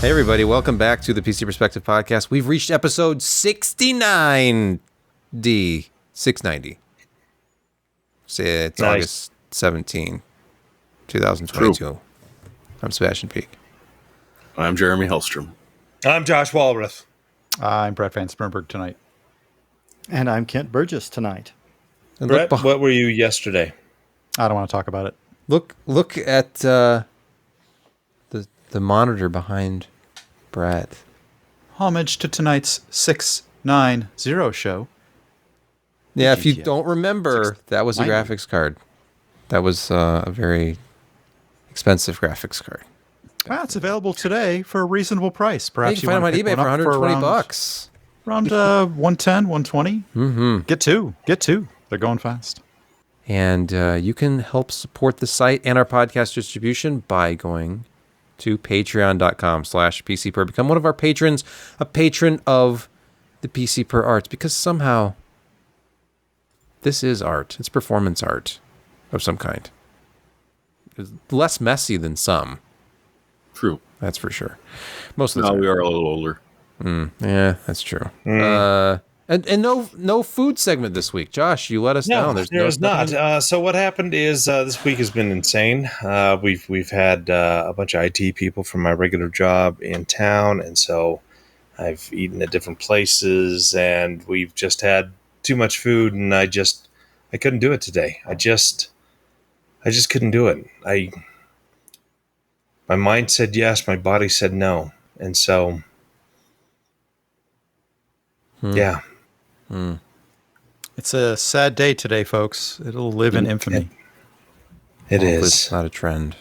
Hey everybody, welcome back to the PC Perspective Podcast. We've reached episode 69D. 690. It's nice. August 17, 2022. True. I'm Sebastian Peak. I'm Jeremy Hellstrom. I'm Josh Walrath. I'm Brett Van Spernberg tonight. And I'm Kent Burgess tonight. And Brett, what were you yesterday? I don't want to talk about it. Look at the monitor behind Brett. Homage to tonight's 690 show. Yeah, if you don't remember, that was a graphics card. That was a very expensive graphics card. Well, it's available today for a reasonable price. Perhaps you can find them on eBay for $120. Around 110, 120. Mm-hmm. Get two. They're going fast. And you can help support the site and our podcast distribution by going to patreon.com/PCPer. Become one of our patrons, a patron of the PC Per Arts, because somehow this is art. It's performance art of some kind. It's less messy than some. True. That's for sure. Most of the time. We are a little older. Yeah, that's true. And no food segment this week. Josh, you let us down. There's not. So what happened is this week has been insane. We've had a bunch of IT people from my regular job in town, and so I've eaten at different places, and we've just had too much food, and I couldn't do it today. I just couldn't do it. My mind said yes, my body said no, and so yeah. It's a sad day today, folks. It'll live in infamy. It is. It's not a trend.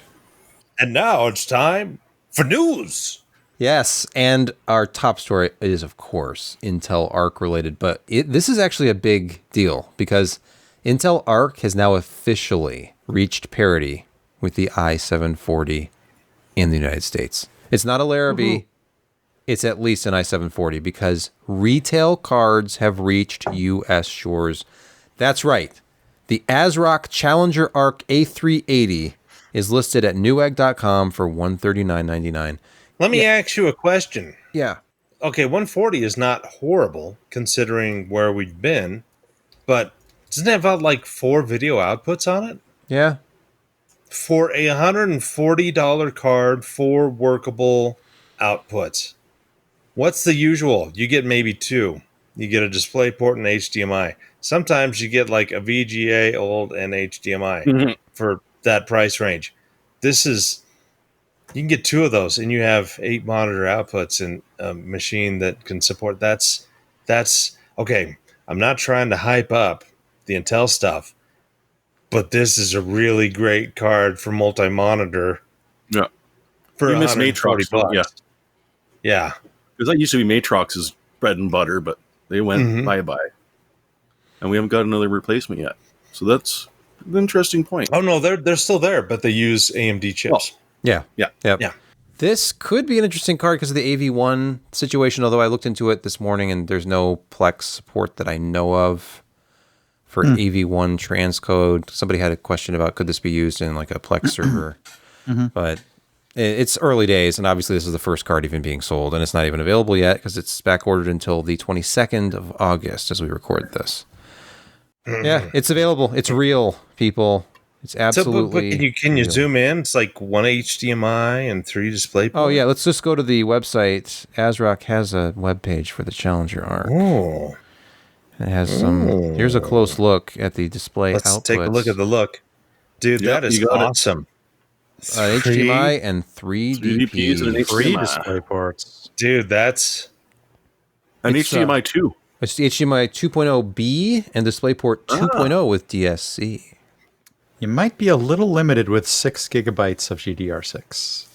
And now it's time for news. Yes, and our top story is, of course, Intel Arc related, but this is actually a big deal because Intel Arc has now officially reached parity with the i740 in the United States. It's not a Larrabee. It's at least an i740 because retail cards have reached U.S. shores. That's right. The ASRock Challenger Arc A380 is listed at newegg.com for $139.99. Let me ask you a question. Yeah. Okay, 140 is not horrible considering where we've been, but doesn't it have like 4 video outputs on it? Yeah. For a $140 card, 4 workable outputs. What's the usual? You get maybe 2. You get a DisplayPort and HDMI. Sometimes you get like a VGA, old, and HDMI for that price range. You can get 2 of those, and you have 8 monitor outputs in a machine that can support. That's okay. I'm not trying to hype up the Intel stuff, but this is a really great card for multi-monitor. Yeah. For you miss Matrox. Yeah. Because that used to be Matrox's bread and butter, but they went bye-bye. And we haven't got another replacement yet. So that's an interesting point. Oh, no, they're still there, but they use AMD chips. Oh. Yeah. This could be an interesting card because of the AV1 situation, although I looked into it this morning and there's no Plex support that I know of for AV1 transcode. Somebody had a question about could this be used in like a Plex server, but it's early days, and obviously this is the first card even being sold, and it's not even available yet because it's back ordered until the 22nd of August as we record this. Yeah, it's available. It's real, people. It's absolutely. So, can you zoom in? It's like 1 HDMI and 3 DisplayPort. Oh yeah, let's just go to the website. ASRock has a web page for the Challenger Arc. Oh, it has some. Here's a close look at the display outputs. Let's take a look at the look, dude. That is awesome. HDMI and 3 DP. And 3 DisplayPorts. Dude, that's an HDMI 2. It's the HDMI 2.0B and DisplayPort 2.0 with DSC. You might be a little limited with 6 gigabytes of GDR6.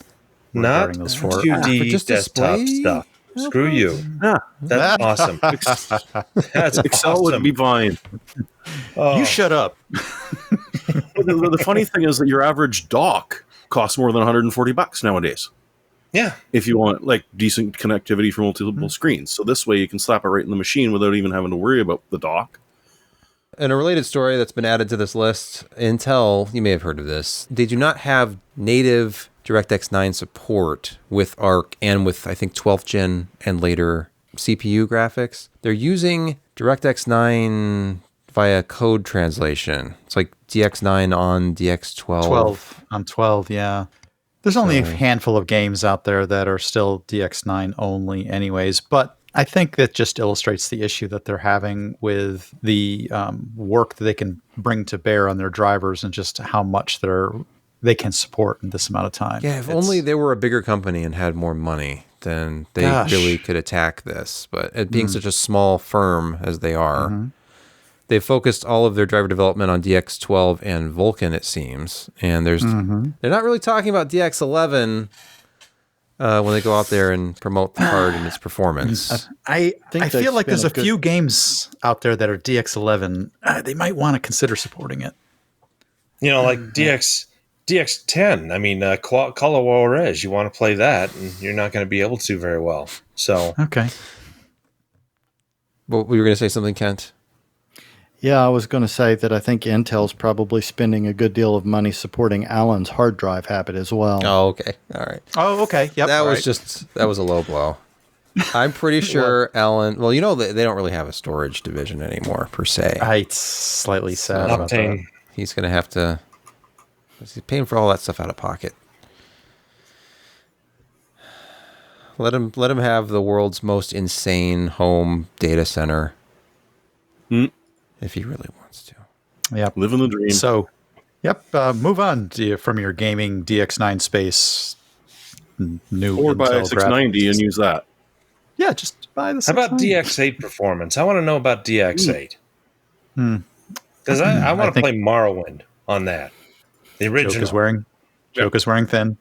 Not those 2D desktop stuff. Screw you. That's awesome. That's Excel awesome. would be fine. You shut up. The funny thing is that your average dock costs more than $140 nowadays. Yeah. If you want like decent connectivity for multiple screens. So this way you can slap it right in the machine without even having to worry about the dock. And a related story that's been added to this list, Intel, you may have heard of this, they do not have native DirectX 9 support with Arc and with, I think, 12th gen and later CPU graphics. They're using DirectX 9 via code translation. It's like DX9 on DX12. 12 on 12, yeah. There's only a handful of games out there that are still DX9 only anyways, but I think that just illustrates the issue that they're having with the work that they can bring to bear on their drivers and just how much they can support in this amount of time. Yeah, if only they were a bigger company and had more money, then they really could attack this. But it being such a small firm as they are, they've focused all of their driver development on DX12 and Vulkan, it seems. And they're not really talking about DX11 when they go out there and promote the card and its performance. I feel like there's a few games out there that are DX11. They might want to consider supporting it. You know, like DX10. I mean, Call of Juarez. You want to play that, and you're not going to be able to very well. So okay. Well, we were going to say something, Kent? Yeah, I was going to say that I think Intel's probably spending a good deal of money supporting Alan's hard drive habit as well. Oh, okay. All right. Oh, okay. Yep. That was a low blow. I'm pretty sure Alan, well, you know, they don't really have a storage division anymore, per se. It's slightly sad about that. He's going to have to, he's paying for all that stuff out of pocket. Let him have the world's most insane home data center. If he really wants to. Yep. Living the dream. So, move on from your gaming DX9 space. Or buy a 690 and use that. Yeah, just buy the 690. How about DX8 performance? I want to know about DX8. Because I want to play Morrowind on that. The original. Joke is wearing thin.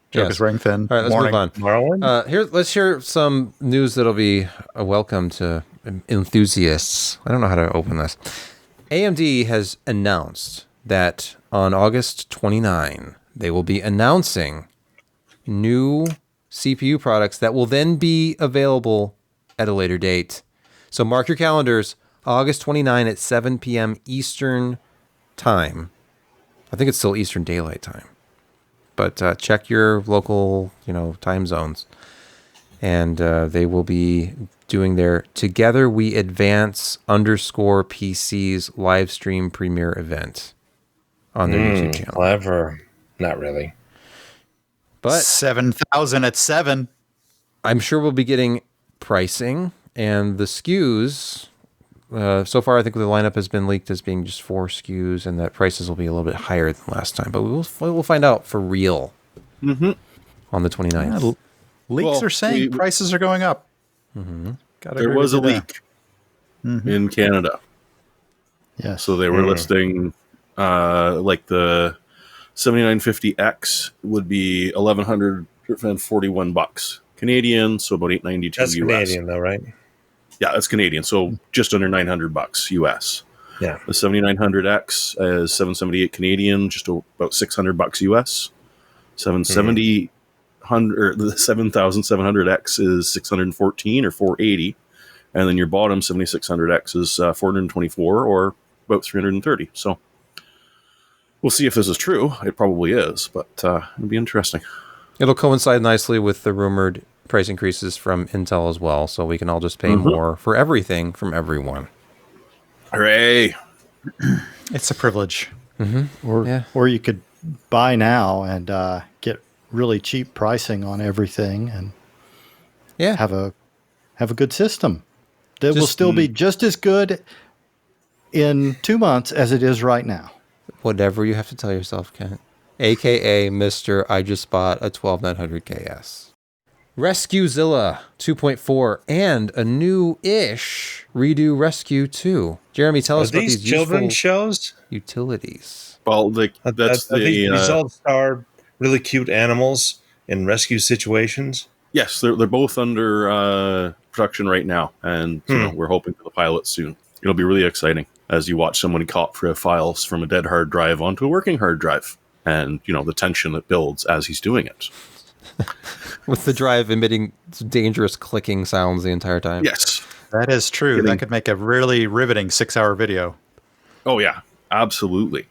Joke is wearing thin. All right, let's move on. Morrowind? Let's hear some news that'll be a welcome to enthusiasts. I don't know how to open this. AMD has announced that on August 29, they will be announcing new CPU products that will then be available at a later date. So mark your calendars, August 29 at 7 p.m. Eastern Time. I think it's still Eastern Daylight Time. But check your local, time zones. And they will be doing their Together We Advance _PC's live stream premiere event on their YouTube channel. Clever. Not really. But 7,000 at 7. I'm sure we'll be getting pricing and the SKUs. So far, I think the lineup has been leaked as being just 4 SKUs, and that prices will be a little bit higher than last time. But we'll find out for real on the 29th. Yeah, leaks are saying prices are going up. There was a leak in Canada. Yeah. So they were listing like the 7950X would be $1,141 Canadian, so about $892 That's US. Canadian, though, right? Yeah, that's Canadian, so just under $900 US. Yeah. The 7900X is $778 Canadian, just about $600 US. The 7700X is $614 or $480, and then your bottom 7600X is $424 or about $330. So we'll see if this is true. It probably is, but it'll be interesting. It'll coincide nicely with the rumored price increases from Intel as well, so we can all just pay more for everything from everyone. Hooray! It's a privilege. Or you could buy now and get really cheap pricing on everything and have a good system that will still be just as good in 2 months as it is right now. Whatever you have to tell yourself, Kent. AKA Mr. I just bought a 12900KS. Rescuezila 2.4 and a new-ish redo Rescue 2. Jeremy, tell us about these children's shows utilities. Well, that's these all star really cute animals in rescue situations. Yes, they're both under production right now, and we're hoping for the pilot soon. It'll be really exciting as you watch someone copy files from a dead hard drive onto a working hard drive, and the tension that builds as he's doing it. With the drive emitting dangerous clicking sounds the entire time. Yes. That is true. That could make a really riveting 6-hour video. Oh, yeah. Absolutely.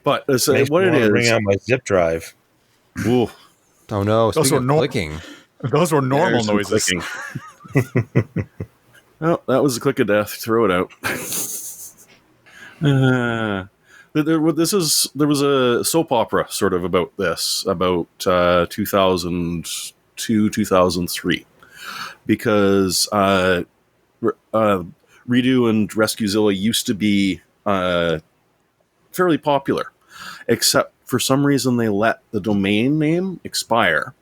But what it is... bring out my zip drive. Ooh, Oh no! Those Speaking were of clicking. Those were normal there's some noises. clicking. Well, that was the click of death. Throw it out. There was a soap opera sort of about this, about 2002, 2003, because Redo and Rescuezila used to be fairly popular, except for some reason they let the domain name expire.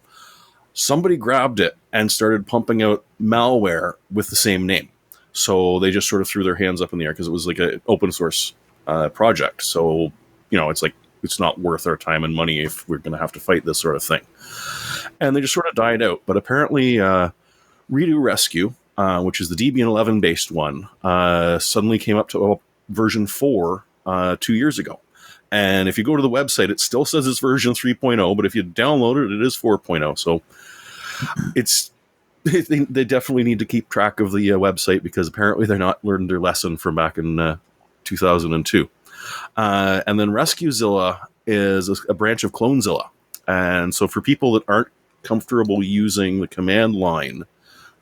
Somebody grabbed it and started pumping out malware with the same name. So they just sort of threw their hands up in the air because it was like an open source project. So, it's like, it's not worth our time and money if we're going to have to fight this sort of thing. And they just sort of died out. But apparently, Redo Rescue, which is the Debian 11 based one, suddenly came up to version 4 2 years ago. And if you go to the website, it still says it's version 3.0, but if you download it, it is 4.0. So they definitely need to keep track of the website, because apparently they're not learned their lesson from back in 2002. And then Rescuezila is a branch of Clonezilla. And so for people that aren't comfortable using the command line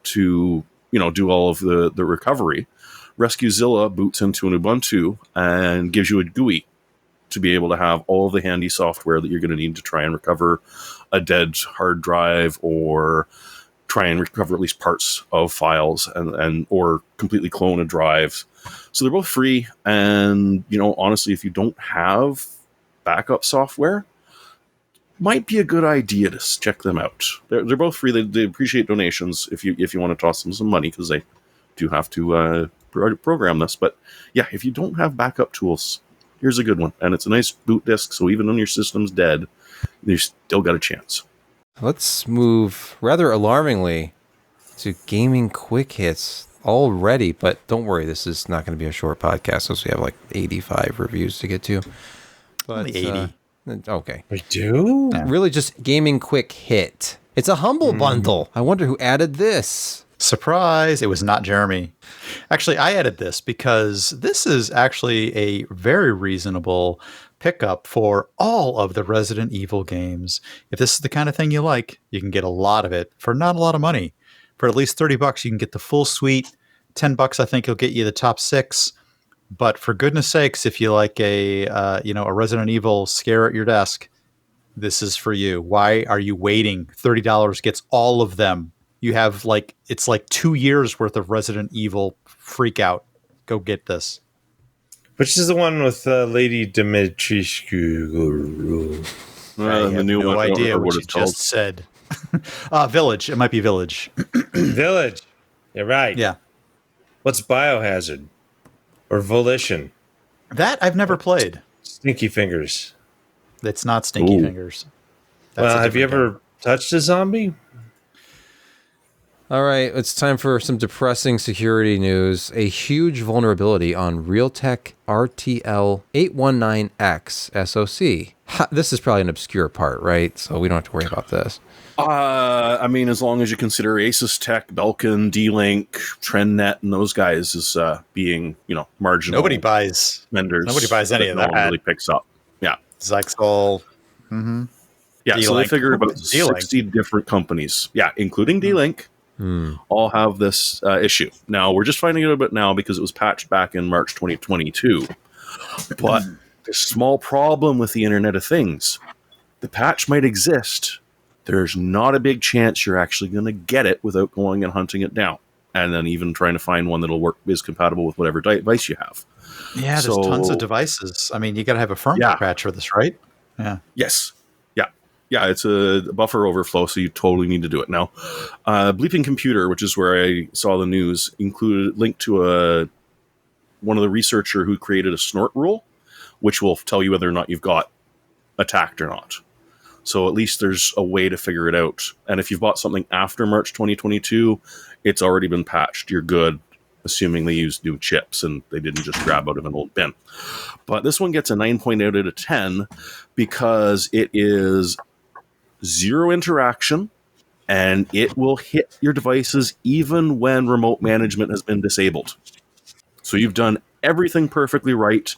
to, do all of the recovery, Rescuezila boots into an Ubuntu and gives you a GUI to be able to have all of the handy software that you're going to need to try and recover a dead hard drive, or try and recover at least parts of files, and or completely clone a drive. So they're both free. And, honestly, if you don't have backup software, might be a good idea to check them out. They're both free. They appreciate donations if you want to toss them some money, because they do have to program this. But yeah, if you don't have backup tools, here's a good one. And it's a nice boot disk, so even when your system's dead, you still got a chance. Let's move, rather alarmingly, to gaming quick hits already. But don't worry, this is not going to be a short podcast, since we have like 85 reviews to get to. But Only 80. Okay. We do? Really just gaming quick hit. It's a humble bundle. I wonder who added this. Surprise, it was not Jeremy. Actually, I added this because this is actually a very reasonable pickup for all of the Resident Evil games. If this is the kind of thing you like, you can get a lot of it for not a lot of money. For at least $30, you can get the full suite. $10, I think, will get you the top 6. But for goodness sakes, if you like a Resident Evil scare at your desk, this is for you. Why are you waiting? $30 gets all of them. You have it's like 2 years worth of Resident Evil freak out. Go get this. Which is the one with Lady Dimitrescu? The new one. No I don't idea remember what what you it's called. just said. Village. It might be Village. Village. You're right. Yeah. What's Biohazard? Or Volition? That I've never played. Stinky Fingers. It's not Stinky Ooh. Fingers. That's Well, a have you different ever touched a zombie? All right, it's time for some depressing security news. A huge vulnerability on Realtek RTL819X SoC. This is probably an obscure part, right? So we don't have to worry about this. I mean, as long as you consider Asus Tech, Belkin, D-Link, TrendNet, and those guys as being, marginal. Nobody buys vendors. Nobody buys any of no that. one really picks up. Yeah. Zyxel. Yeah, so they D-Link. figure about D-Link. 60 different companies. Yeah, including D-Link. All have this issue. Now, we're just finding out about it now because it was patched back in March 2022. But there's a small problem with the Internet of Things. The patch might exist. There's not a big chance you're actually going to get it without going and hunting it down. And then even trying to find one that'll work, is compatible with whatever device you have. Yeah, there's tons of devices. I mean, you got to have a firmware patch for this, right? Yeah. Yes. Yeah, it's a buffer overflow, so you totally need to do it. Now, Bleeping Computer, which is where I saw the news, included linked to one of the researcher who created a snort rule, which will tell you whether or not you've got attacked or not. So at least there's a way to figure it out. And if you've bought something after March 2022, it's already been patched. You're good, assuming they used new chips and they didn't just grab out of an old bin. But this one gets a 9.8 out of 10 because it is 0 interaction, and it will hit your devices even when remote management has been disabled. So you've done everything perfectly right.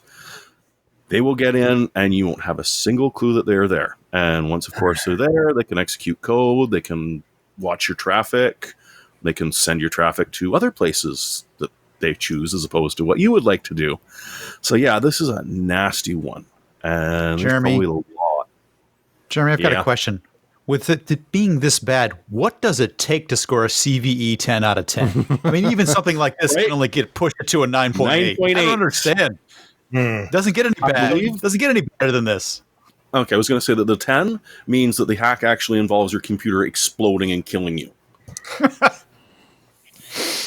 They will get in and you won't have a single clue that they're there. And once, of course, they're there, they can execute code, they can watch your traffic, they can send your traffic to other places that they choose as opposed to what you would like to do. So, yeah, this is a nasty one. And Jeremy, there's probably a lot. Jeremy, I've got a question. With it being this bad, what does it take to score a CVE 10 out of 10? I mean, even something like this can only get pushed to a 9.8. I don't understand. Doesn't get any bad. Doesn't get any better than this. Okay, I was going to say that the 10 means that the hack actually involves your computer exploding and killing you.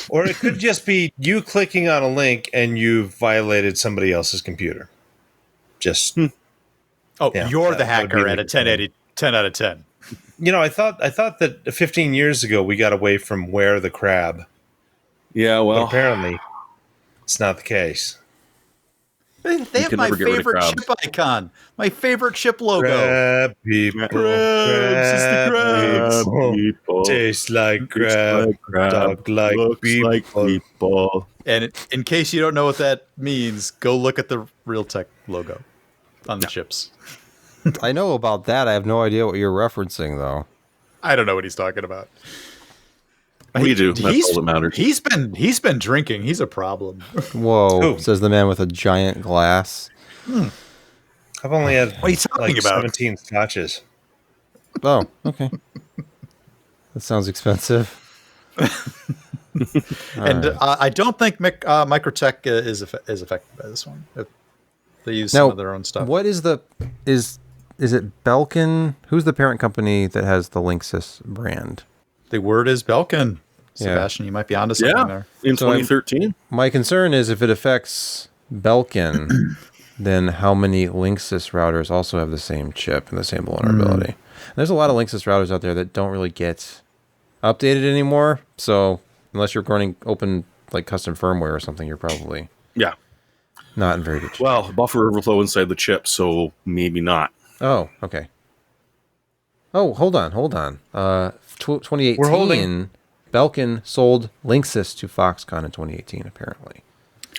Or it could just be you clicking on a link and you've violated somebody else's computer. Just You're the hacker at a 10 out of 10. You know, I thought that 15 years ago we got away from Where the Crab. Yeah, well, but apparently it's not the case. They have my favorite chip icon, my favorite chip logo. Crab people, crabs, it's the crabs. People. Taste like crab, talk like people. And in case you don't know what that means, go look at the Realtek logo on the chips. I know about that. I have no idea what you're referencing, though. I don't know what he's talking about. We do. That's all that matters. He's been drinking. He's a problem. Whoa, says the man with a giant glass. I've only had what are you talking about? 17 scotches. Oh, okay. That sounds expensive. And I don't think Microtech is affected by this one. They use some of their own stuff. What is is it Belkin? Who's the parent company that has the Linksys brand? The word is Belkin. Sebastian, you might be onto something there. In 2013. My concern is if it affects Belkin, then how many Linksys routers also have the same chip and the same vulnerability? There's a lot of Linksys routers out there that don't really get updated anymore. So unless you're running open like custom firmware or something, you're probably not in very good shape. Well, buffer overflow inside the chip, so maybe not. Oh, okay. Oh, hold on. 2018, Belkin sold Linksys to Foxconn in 2018, apparently.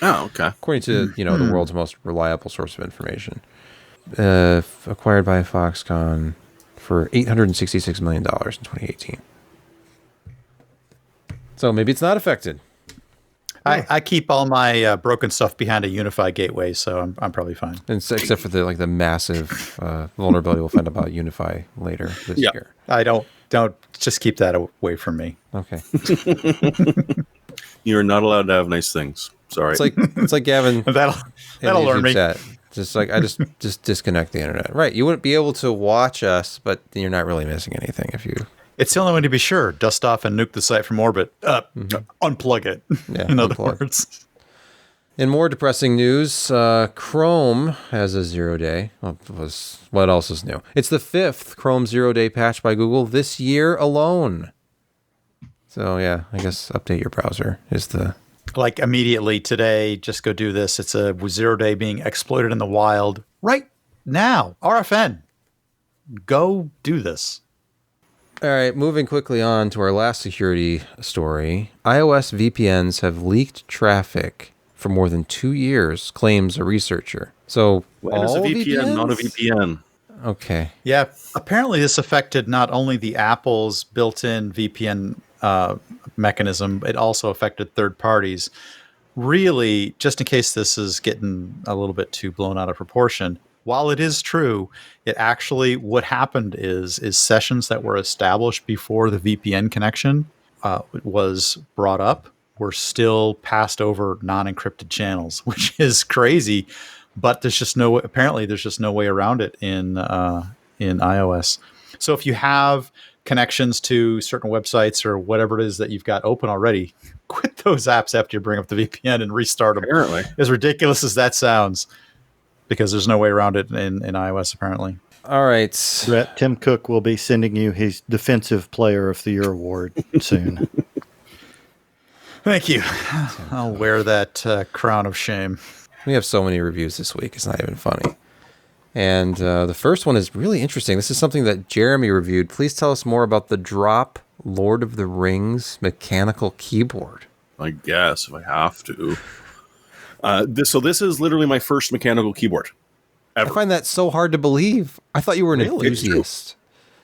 Oh, okay. According to the world's most reliable source of information. Acquired by Foxconn for $866 million in 2018. So maybe it's not affected. I keep all my broken stuff behind a UniFi gateway, so I'm probably fine. And except for the massive vulnerability we'll find about UniFi later this year. I don't just keep that away from me. Okay. You're not allowed to have nice things. Sorry. It's like Gavin. that'll learn me. Chat. Just like I just disconnect the internet. Right. You wouldn't be able to watch us, but you're not really missing anything if you. It's the only way to be sure. Dust off and nuke the site from orbit. Unplug it. Yeah, in other words. In more depressing news, Chrome has a 0-day. What else is new? It's the 5th Chrome 0-day patch by Google this year alone. So yeah, I guess update your browser is the... Like immediately today, just go do this. It's a 0-day being exploited in the wild right now. RFN. Go do this. All right, moving quickly on to our last security story. iOS VPNs have leaked traffic for more than 2 years, claims a researcher. So when is a VPN VPNs? Not a VPN? Okay. Yeah, apparently this affected not only the Apple's built-in VPN mechanism, it also affected third parties. Really, just in case this is getting a little bit too blown out of proportion, while it is true, it actually, what happened is sessions that were established before the VPN connection was brought up were still passed over non-encrypted channels, which is crazy. But there's just no way around it in iOS. So if you have connections to certain websites or whatever it is that you've got open already, quit those apps after you bring up the VPN and restart them. Apparently, as ridiculous as that sounds. Because there's no way around it in iOS, apparently. All right. Brett, Tim Cook will be sending you his Defensive Player of the Year award soon. Thank you. I'll wear that crown of shame. We have so many reviews this week. It's not even funny. And the first one is really interesting. This is something that Jeremy reviewed. Please tell us more about the Drop Lord of the Rings mechanical keyboard. I guess if I have to. This is literally my first mechanical keyboard. Ever. I find that so hard to believe. I thought you were an Really? enthusiast.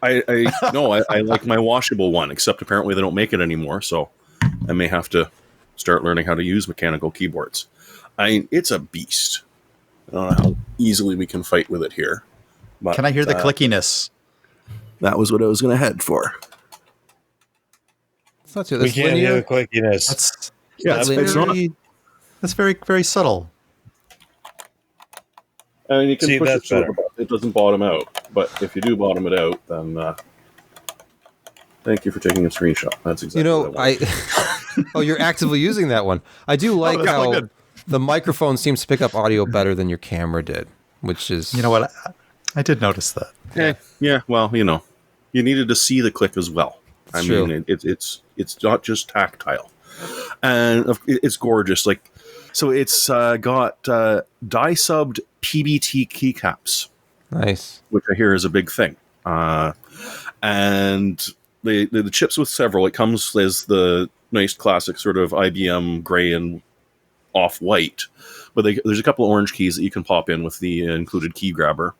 I like my washable one, except apparently they don't make it anymore, so I may have to start learning how to use mechanical keyboards. It's a beast. I don't know how easily we can fight with it here. But, Can I hear the clickiness? That was what I was going to head for. It's not too, We that's can't linear. hear the clickiness. It's not. That's very, very subtle. I mean, you can See, push that's it so better. it doesn't bottom out. But if you do bottom it out, then thank you for taking a screenshot. That's exactly what I want. Oh, you're actively using that one. I do like that's how good. the microphone seems to pick up audio better than your camera did, which is... You know what? I did notice that. Yeah, well, you needed to see the click as well. I True. mean, it's not just tactile, and it's gorgeous. Like, so it's got die-subbed PBT keycaps, Nice. which I hear is a big thing. And the chips with several. It comes as the nice classic sort of IBM gray and off-white, but there's a couple of orange keys that you can pop in with the included key grabber.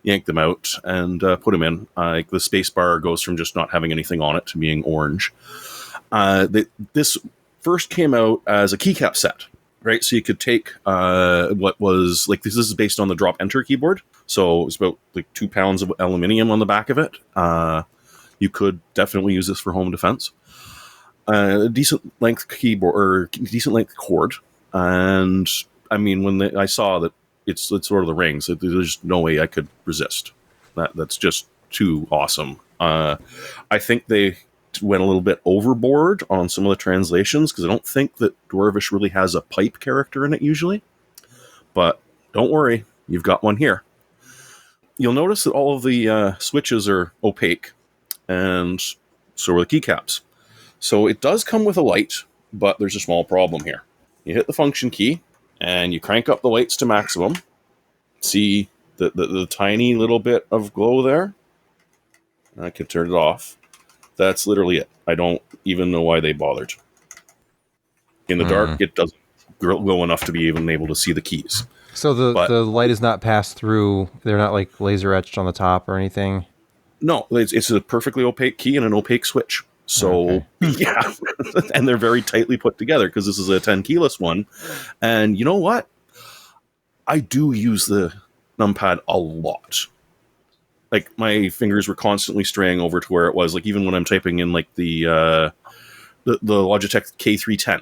Yank them out and put them in. Like the space bar goes from just not having anything on it to being orange. This first came out as a keycap set, right? So you could take what was like this is based on the drop enter keyboard. So it's about like 2 pounds of aluminium on the back of it. You could definitely use this for home defense. A decent length keyboard or decent length cord, and I mean when I saw that. It's sort of the rings. There's no way I could resist. That's just too awesome. I think they went a little bit overboard on some of the translations because I don't think that Dwarvish really has a pipe character in it usually. But don't worry, you've got one here. You'll notice that all of the switches are opaque, and so are the keycaps. So it does come with a light, but there's a small problem here. You hit the function key, and you crank up the lights to maximum. See the tiny little bit of glow there? I can turn it off. That's literally it. I don't even know why they bothered. In the dark, it doesn't glow enough to be even able to see the keys. So the light is not passed through. They're not like laser etched on the top or anything? No, it's a perfectly opaque key and an opaque switch. So, yeah, and they're very tightly put together because this is a 10 keyless one. And you know what? I do use the numpad a lot. Like, my fingers were constantly straying over to where it was. Like, even when I'm typing in, like, the Logitech K310,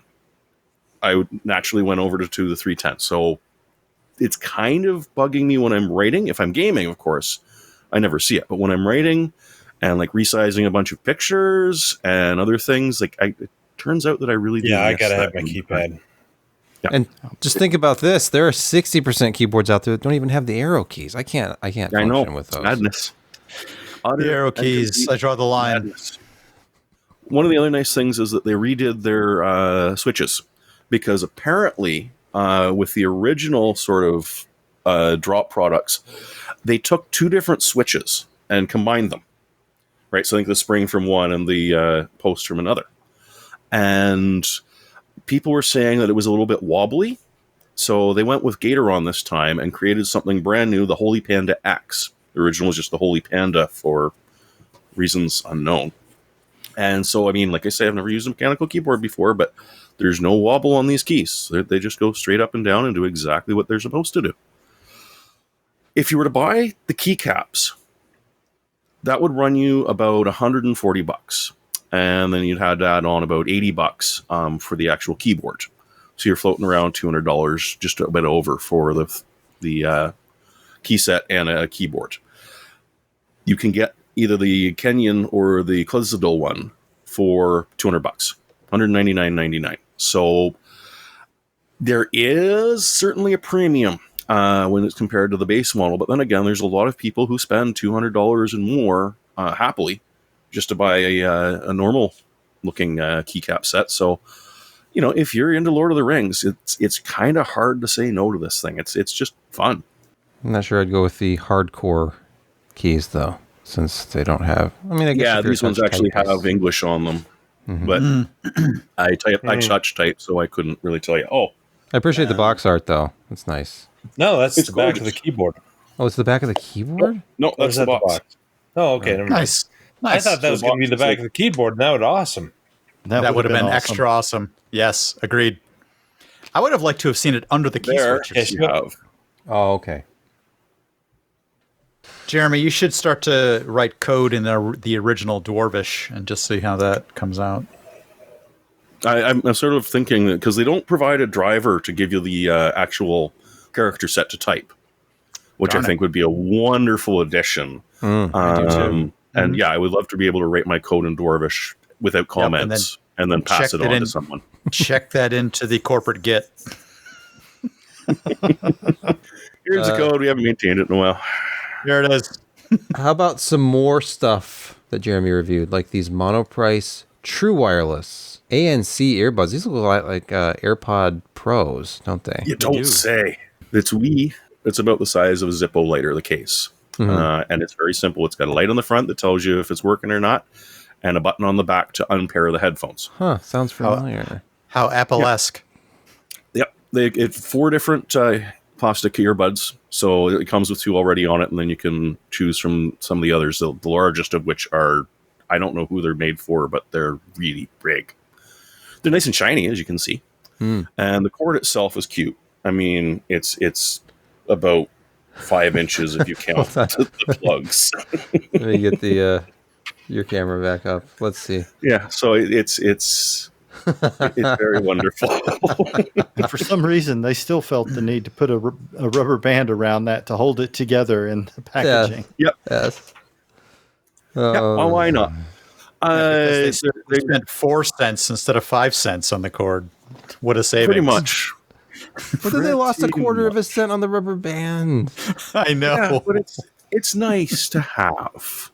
I would naturally went over to the 310. So, it's kind of bugging me when I'm writing. If I'm gaming, of course, I never see it. But when I'm writing... and like resizing a bunch of pictures and other things, like it turns out that I really do. Yeah, I gotta have my keypad. Yeah. And just think about this: there are 60% keyboards out there that don't even have the arrow keys. I can't function with those. Madness. The arrow keys. I draw the line. Madness. One of the other nice things is that they redid their switches because apparently, with the original sort of drop products, they took 2 different switches and combined them. Right, so I think the spring from one and the post from another. And people were saying that it was a little bit wobbly, so they went with Gatoron this time and created something brand new, the Holy Panda X. The original was just the Holy Panda for reasons unknown. And so, I mean, like I say, I've never used a mechanical keyboard before, but there's no wobble on these keys. They just go straight up and down and do exactly what they're supposed to do. If you were to buy the keycaps, that would run you about $140, and then you'd have to add on about $80 for the actual keyboard. So you're floating around $200, just a bit over for the key set and a keyboard. You can get either the Kenyan or the Clydesdale one for $200, $199.99. So there is certainly a premium when it's compared to the base model. But then again, there's a lot of people who spend $200 and more happily just to buy a normal looking keycap set. So, you know, if you're into Lord of the Rings, it's kind of hard to say no to this thing. It's just fun. I'm not sure I'd go with the hardcore keys though, since they don't have. I mean, I guess these ones actually have English on them, but I touch type, so I couldn't really tell you. Oh, I appreciate the box art though. It's nice. No, that's It's the back gorgeous. of the keyboard. Oh, it's the back of the keyboard? No, that's the box. Oh, okay. Never mind. Nice. I thought that was going to be the back of the keyboard, and that would be awesome. That would have been extra awesome. Yes, agreed. I would have liked to have seen it under the key switches. Yes, you have. Oh, okay. Jeremy, you should start to write code in the original Dwarvish and just see how that comes out. I'm sort of thinking that because they don't provide a driver to give you the actual character set to type, which I think would be a wonderful addition. I do too. And yeah, I would love to be able to write my code in Dwarvish without comments and then pass it on to someone. Check that into the corporate Git. Here's the code. We haven't maintained it in a while. There it is. How about some more stuff that Jeremy reviewed, like these Monoprice TrueWireless ANC earbuds? These look like AirPod Pros, don't they? You don't say. It's It's about the size of a Zippo lighter, the case. And it's very simple. It's got a light on the front that tells you if it's working or not, and a button on the back to unpair the headphones. Huh, sounds familiar. How Apple-esque. Yep. It's 4 different plastic earbuds. So it comes with 2 already on it, and then you can choose from some of the others, the largest of which are, I don't know who they're made for, but they're really big. They're nice and shiny, as you can see. And the cord itself is cute. I mean, it's about 5 inches if you count the plugs. Let me get the your camera back up. Let's see. Yeah, so it's very wonderful. And for some reason, they still felt the need to put a rubber band around that to hold it together in the packaging. Yep. Yes. Yeah, well, why not? They spent 4 cents instead of 5 cents on the cord. What a savings. Pretty much. But then they lost a quarter of a cent on the rubber band. I know. Yeah, but it's nice to have.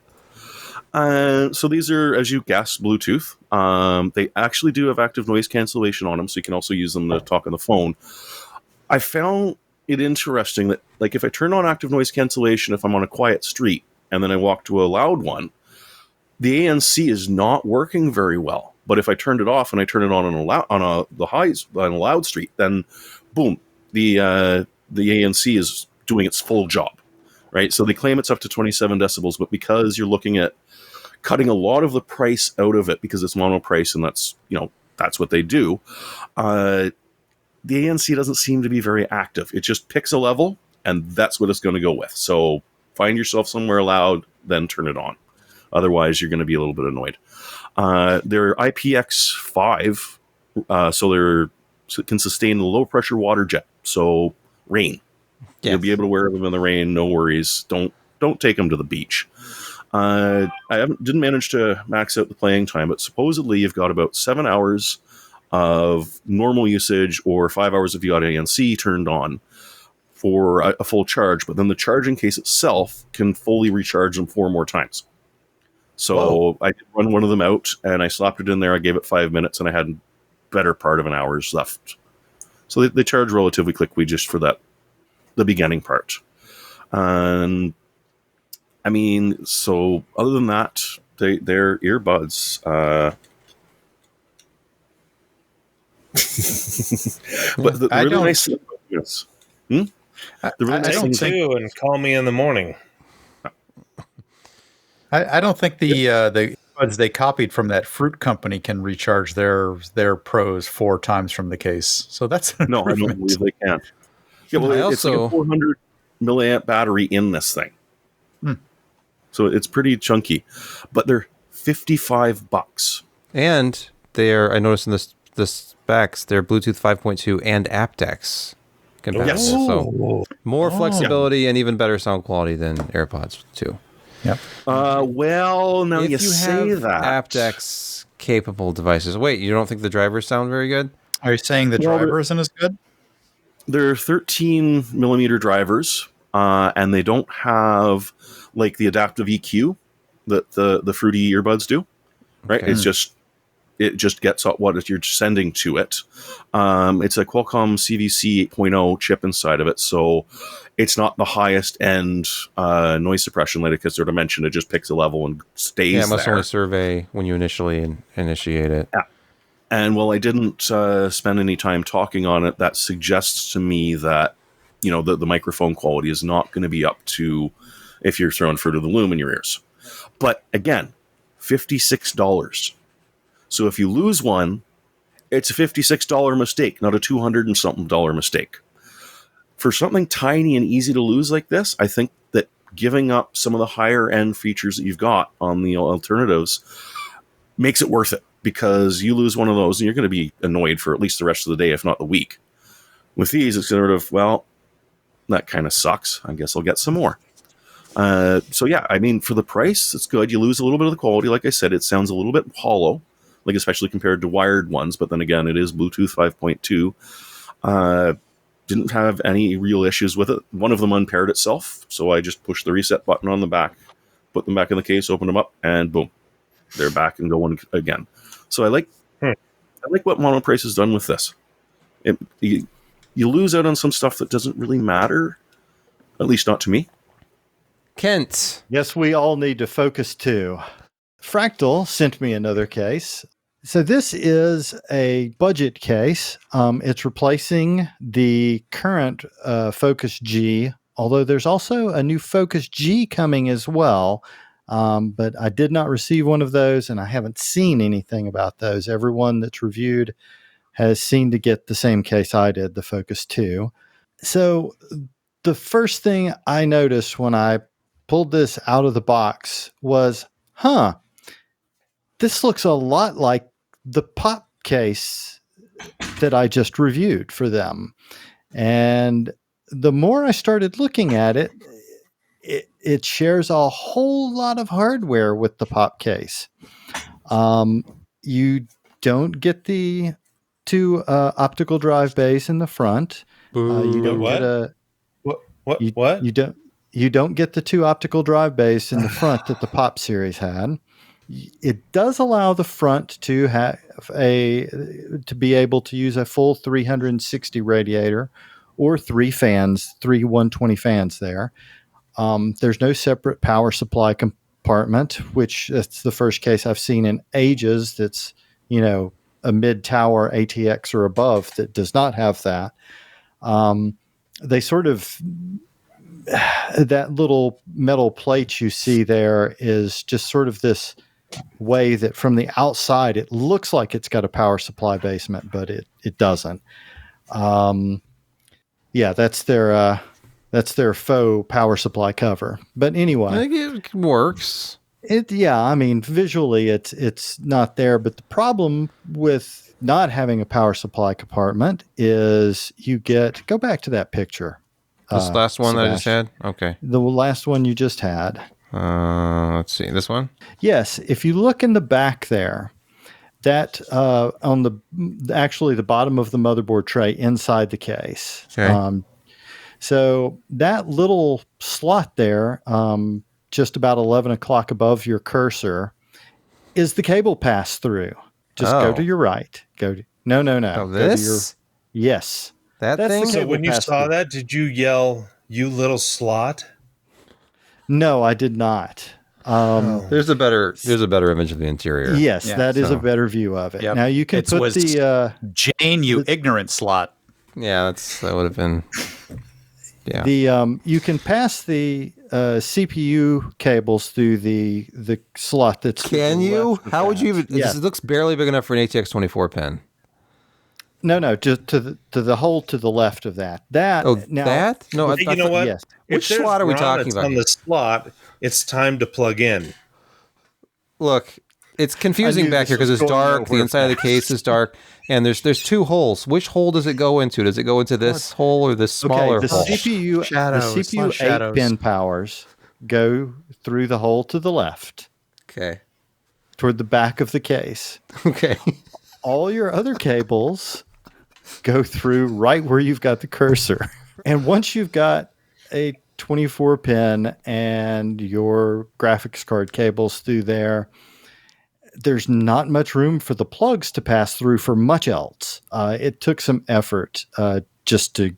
So these are, as you guessed, Bluetooth. They actually do have active noise cancellation on them, so you can also use them to talk on the phone. I found it interesting that, like, if I turn on active noise cancellation, if I'm on a quiet street, and then I walk to a loud one, the ANC is not working very well. But if I turned it off and I turn it on a loud street, then boom, the ANC is doing its full job, right? So they claim it's up to 27 decibels, but because you're looking at cutting a lot of the price out of it because it's Monoprice and that's what they do, the ANC doesn't seem to be very active. It just picks a level and that's what it's going to go with. So find yourself somewhere loud, then turn it on. Otherwise, you're going to be a little bit annoyed. They're IPX5, so it can sustain the low pressure water jet. So rain, you'll be able to wear them in the rain. No worries. Don't take them to the beach. I didn't manage to max out the playing time, but supposedly you've got about 7 hours of normal usage or 5 hours if you got ANC turned on for a full charge. But then the charging case itself can fully recharge them 4 more times. So I did run one of them out, and I slapped it in there. I gave it 5 minutes, and I had better part of an hour's left. So they charge relatively quickly just for the beginning part. And I mean, so other than that, they're earbuds. But the really nice thing about this, the really nice thing too, and call me in the morning. I don't think the earbuds they copied from that fruit company can recharge their Pros 4 times from the case. So that's no, I don't believe they can. Yeah, well, it's like a 400 milliamp battery in this thing, so it's pretty chunky. But they're $55, and I noticed in the specs they're Bluetooth 5.2 and aptX compatible. Yes. So more flexibility and even better sound quality than AirPods 2. Yep. Well, now if you say have that. aptX capable devices. Wait, you don't think the drivers sound very good? Are you saying the driver isn't as good? They're 13 millimeter drivers, and they don't have like the adaptive EQ that the fruity earbuds do. Right? Okay. It just gets what you're sending to it. It's a Qualcomm CVC 8.0 chip inside of it, so it's not the highest end noise suppression, like I sort of mentioned. It just picks a level and stays there. Yeah, it must only survey when you initially initiate it. Yeah. And while I didn't spend any time talking on it, that suggests to me that the microphone quality is not going to be up to if you're throwing Fruit of the Loom in your ears. But again, $56. So if you lose one, it's a $56 mistake, not a $200 and something mistake. For something tiny and easy to lose like this, I think that giving up some of the higher end features that you've got on the alternatives makes it worth it, because you lose one of those and you're going to be annoyed for at least the rest of the day, if not the week. With these, it's sort of, well, that kind of sucks. I guess I'll get some more. So yeah, I mean, for the price, it's good. You lose a little bit of the quality. Like I said, it sounds a little bit hollow, like especially compared to wired ones. But then again, it is Bluetooth 5.2. Didn't have any real issues with it. One of them unpaired itself, so I just pushed the reset button on the back, put them back in the case, opened them up, and boom, they're back and going again. So I like what Monoprice has done with this. You lose out on some stuff that doesn't really matter, at least not to me. Kent. Yes, we all need to focus too. Fractal sent me another case. So this is a budget case. It's replacing the current Focus G, although there's also a new Focus G coming as well. But I did not receive one of those, and I haven't seen anything about those. Everyone that's reviewed has seemed to get the same case I did, the Focus 2. So the first thing I noticed when I pulled this out of the box was, this looks a lot like the pop case that I just reviewed for them. And the more I started looking at it, it shares a whole lot of hardware with the pop case. You don't get the two optical drive bays in the front. You don't what? get What? You don't get the two optical drive bays in the front that the Pop series had. It does allow the front to have to be able to use a full 360 radiator or three 120 fans there. There's no separate power supply compartment, which it's the first case I've seen in ages that's, a mid-tower ATX or above that does not have that. They sort of, that little metal plate you see there is just sort of this way that from the outside it looks like it's got a power supply basement, but it doesn't. That's their faux power supply cover. But anyway, I think it works. Visually it's not there, but the problem with not having a power supply compartment is go back to that picture. This last one that I just had? Okay. The last one you just had. Let's see. This one? Yes. If you look in the back there, that on the bottom of the motherboard tray inside the case. Okay. So that little slot there, just about 11 o'clock above your cursor, is the cable pass through. Just go to your right. No. Oh, this? Yes. That's thing? So when you saw that, did you yell, "You little slot"? No, I did not. There's a better image of the interior. Yes, that is a better view of it. Yep. Now you can put the Jane, you ignorant slot. Yeah, that would have been. Yeah. You can pass the CPU cables through the slot that's. Can you? How would you even? Yeah. This looks barely big enough for an ATX 24 pin. No, just to the hole to the left of that. That no. You know what? Yes. Which slot are we talking about? On the slot, it's time to plug in. Look, it's confusing back here because it's dark. The inside of the case is dark, and there's two holes. Which hole does it go into? Does it go into this hole or this smaller hole? The CPU 8-pin powers go through the hole to the left. Okay. Toward the back of the case. Okay. All your other cables go through right where you've got the cursor. And once you've got a 24 pin and your graphics card cables through there's not much room for the plugs to pass through for much else. It took some effort just to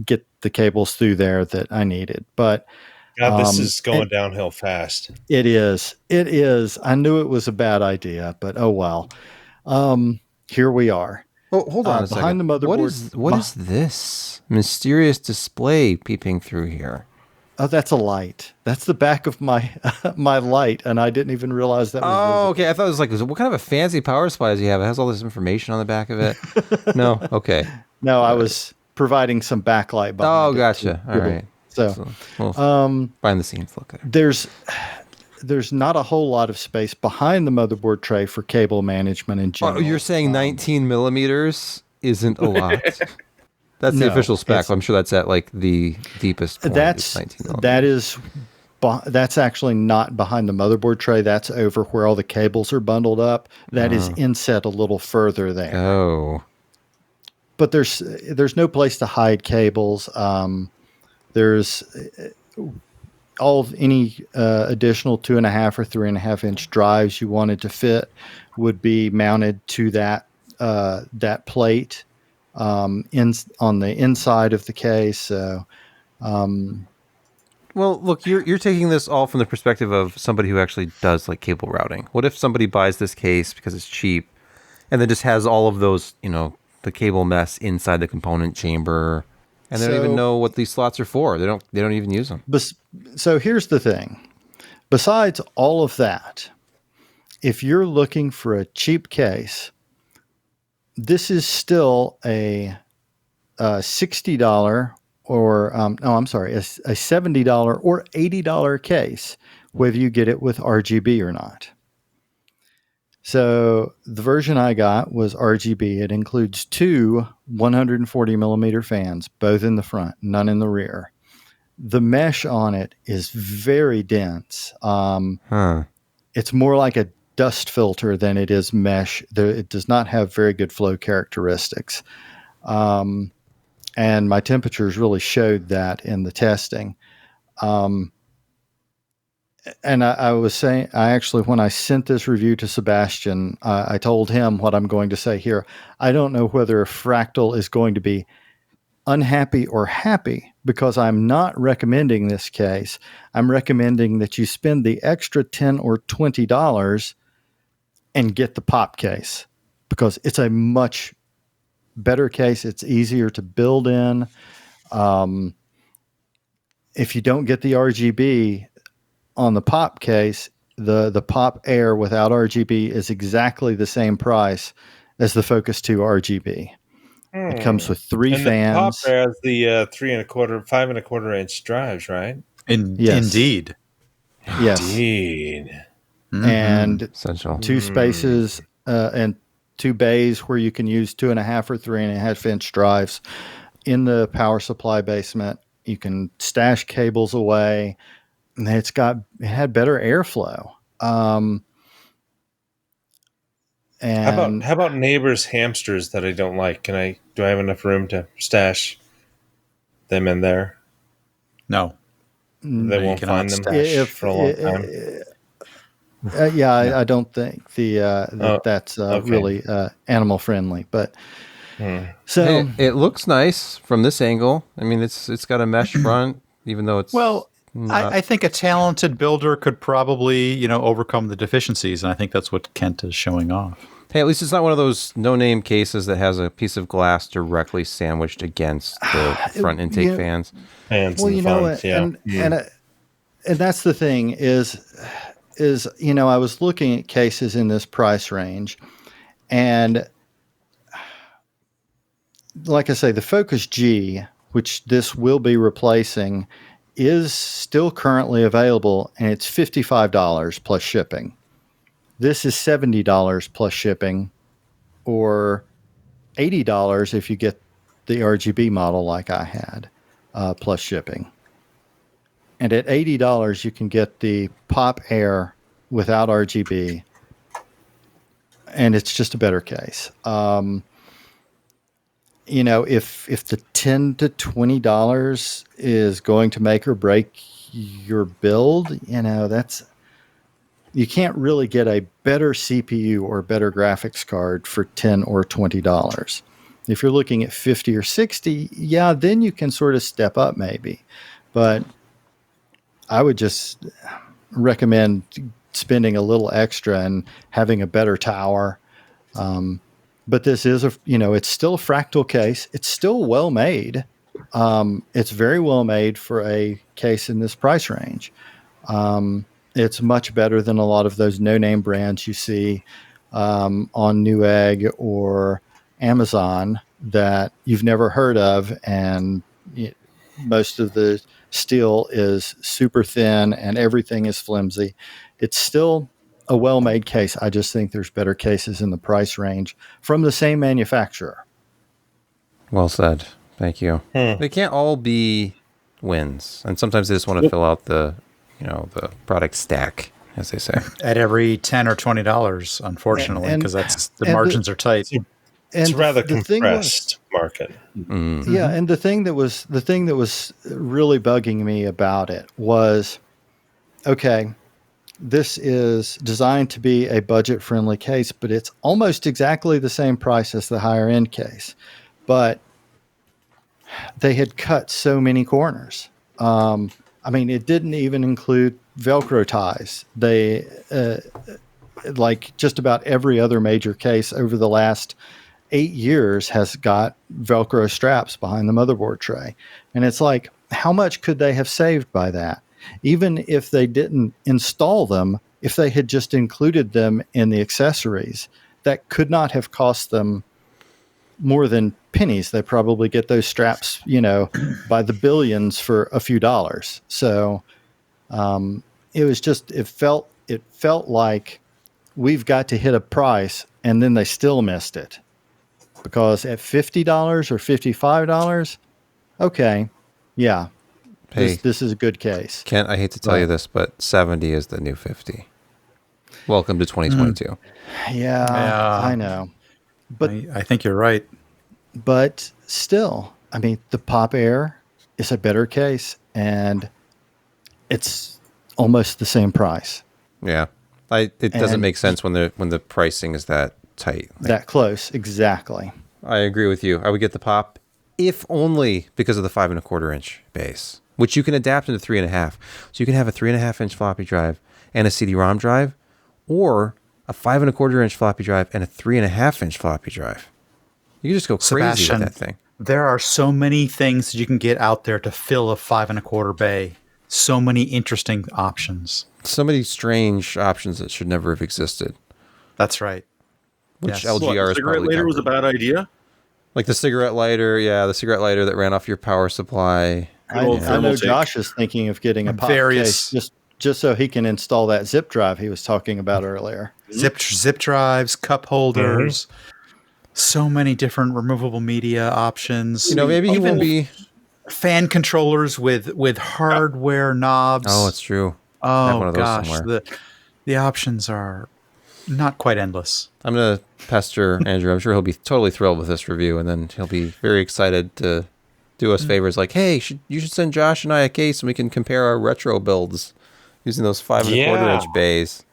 get the cables through there that I needed. But God, this is going downhill fast. It is. I knew it was a bad idea, but oh well. Here we are. Oh, hold on a second. Behind the motherboard. What is this mysterious display peeping through here? Oh, that's a light. That's the back of my my light, and I didn't even realize that was visible. Okay. I thought it was like, what kind of a fancy power supply does he have? It has all this information on the back of it. No. Okay. No, I was providing some backlight behind it. Gotcha. All right. So behind the scenes look at it. There's not a whole lot of space behind the motherboard tray for cable management in general. Oh, you're saying 19 millimeters isn't a lot? That's the official spec. I'm sure that's at like the deepest point. That's actually not behind the motherboard tray. That's over where all the cables are bundled up. That is inset a little further there. Oh. But there's no place to hide cables. There's any additional 2.5 or 3.5 inch drives you wanted to fit would be mounted to that plate on the inside of the case. So, well, look, you're taking this all from the perspective of somebody who actually does like cable routing. What if somebody buys this case because it's cheap, and then just has all of those, the cable mess inside the component chamber? And they don't even know what these slots are for. They don't even use them. So here's the thing. Besides all of that, if you're looking for a cheap case, this is still a $60 or a $70 or $80 case, whether you get it with RGB or not. So the version I got was RGB. It includes two 140 millimeter fans, both in the front, none in the rear. The mesh on it is very dense. It's more like a dust filter than it is mesh. It does not have very good flow characteristics. And my temperatures really showed that in the testing. And I was saying, when I sent this review to Sebastian, I told him what I'm going to say here. I don't know whether Fractal is going to be unhappy or happy, because I'm not recommending this case. I'm recommending that you spend the extra $10 or $20 and get the pop case, because it's a much better case. It's easier to build in. If you don't get the RGB on the pop case, the pop Air without RGB is exactly the same price as the Focus 2 RGB. It comes with three fans. The pop Air has the 5.25 inch drives, right? Yes. Indeed. Yes. Indeed. And essential. Two spaces and two bays where you can use 2.5 or 3.5 inch drives in the power supply basement. You can stash cables away. And it had better airflow. And how about neighbors' hamsters that I don't like? Do I have enough room to stash them in there? No. They won't find them for a long time. I don't think that's really animal friendly. But so it looks nice from this angle. I mean, it's got a mesh front, even though it's I think a talented builder could probably, overcome the deficiencies, and I think that's what Kent is showing off. Hey, at least it's not one of those no-name cases that has a piece of glass directly sandwiched against the front intake fans. Fans well, and fans, and that's the thing is I was looking at cases in this price range, and like I say, the Focus G, which this will be replacing, is still currently available, and it's $55 plus shipping. This is $70 plus shipping, or $80 if you get the RGB model like I had, plus shipping. And at $80, you can get the Pop Air without RGB, and it's just a better case. If the $10 to $20 is going to make or break your build, you can't really get a better CPU or better graphics card for $10 or $20. If you're looking at 50 or 60, then you can sort of step up maybe. But I would just recommend spending a little extra and having a better tower. but this is it's still a Fractal case. It's still well made. It's very well made for a case in this price range. It's much better than a lot of those no-name brands you see on Newegg or Amazon that you've never heard of, and most of the steel is super thin and everything is flimsy. It's still a well-made case. I just think there's better cases in the price range from the same manufacturer. Well said. Thank you. They can't all be wins, and sometimes they just want to fill out the product stack, as they say. At every $10 or $20, unfortunately, because the margins are tight. It's rather compressed market. Mm-hmm. Yeah, and the thing that was really bugging me about it was, okay, this is designed to be a budget-friendly case, but it's almost exactly the same price as the higher-end case. But they had cut so many corners. It didn't even include Velcro ties. They, like just about every other major case over the last 8 years, has got Velcro straps behind the motherboard tray. And it's like, how much could they have saved by that? Even if they didn't install them, if they had just included them in the accessories, that could not have cost them more than pennies. They probably get those straps, by the billions for a few dollars. So it was just, it felt like we've got to hit a price, and then they still missed it. Because at $50 or $55, okay, yeah, hey, this is a good case. Kent, I hate to tell you this, but 70 is the new 50. Welcome to 2022. Yeah, I know. But I think you're right. But still, the Pop Air is a better case, and it's almost the same price. Yeah, it doesn't make sense when the pricing is that tight. That close, exactly. I agree with you. I would get the Pop, if only because of the 5 1/4 inch base, which you can adapt into 3 1/2. So you can have a 3 1/2 inch floppy drive and a CD-ROM drive, or a 5 1/4 inch floppy drive and a 3 1/2 inch floppy drive. You can just go crazy Sebastian, with that thing. There are so many things that you can get out there to fill a 5 1/4 bay. So many interesting options. So many strange options that should never have existed. That's right. Which yes. LGR is cigarette probably lighter was a bad idea. Like the cigarette lighter, the cigarette lighter that ran off your power supply. I know Josh is thinking of getting a Pop case just so he can install that zip drive he was talking about earlier. Zip drives, cup holders. Mm-hmm. So many different removable media options. Maybe he won't be fan controllers with hardware knobs. Oh, it's true. Oh gosh, the options are not quite endless. I'm gonna pester Andrew. I'm sure he'll be totally thrilled with this review, and then he'll be very excited to do us favors. Like, hey, you should send Josh and I a case, and we can compare our retro builds using those 5 1/4 inch bays.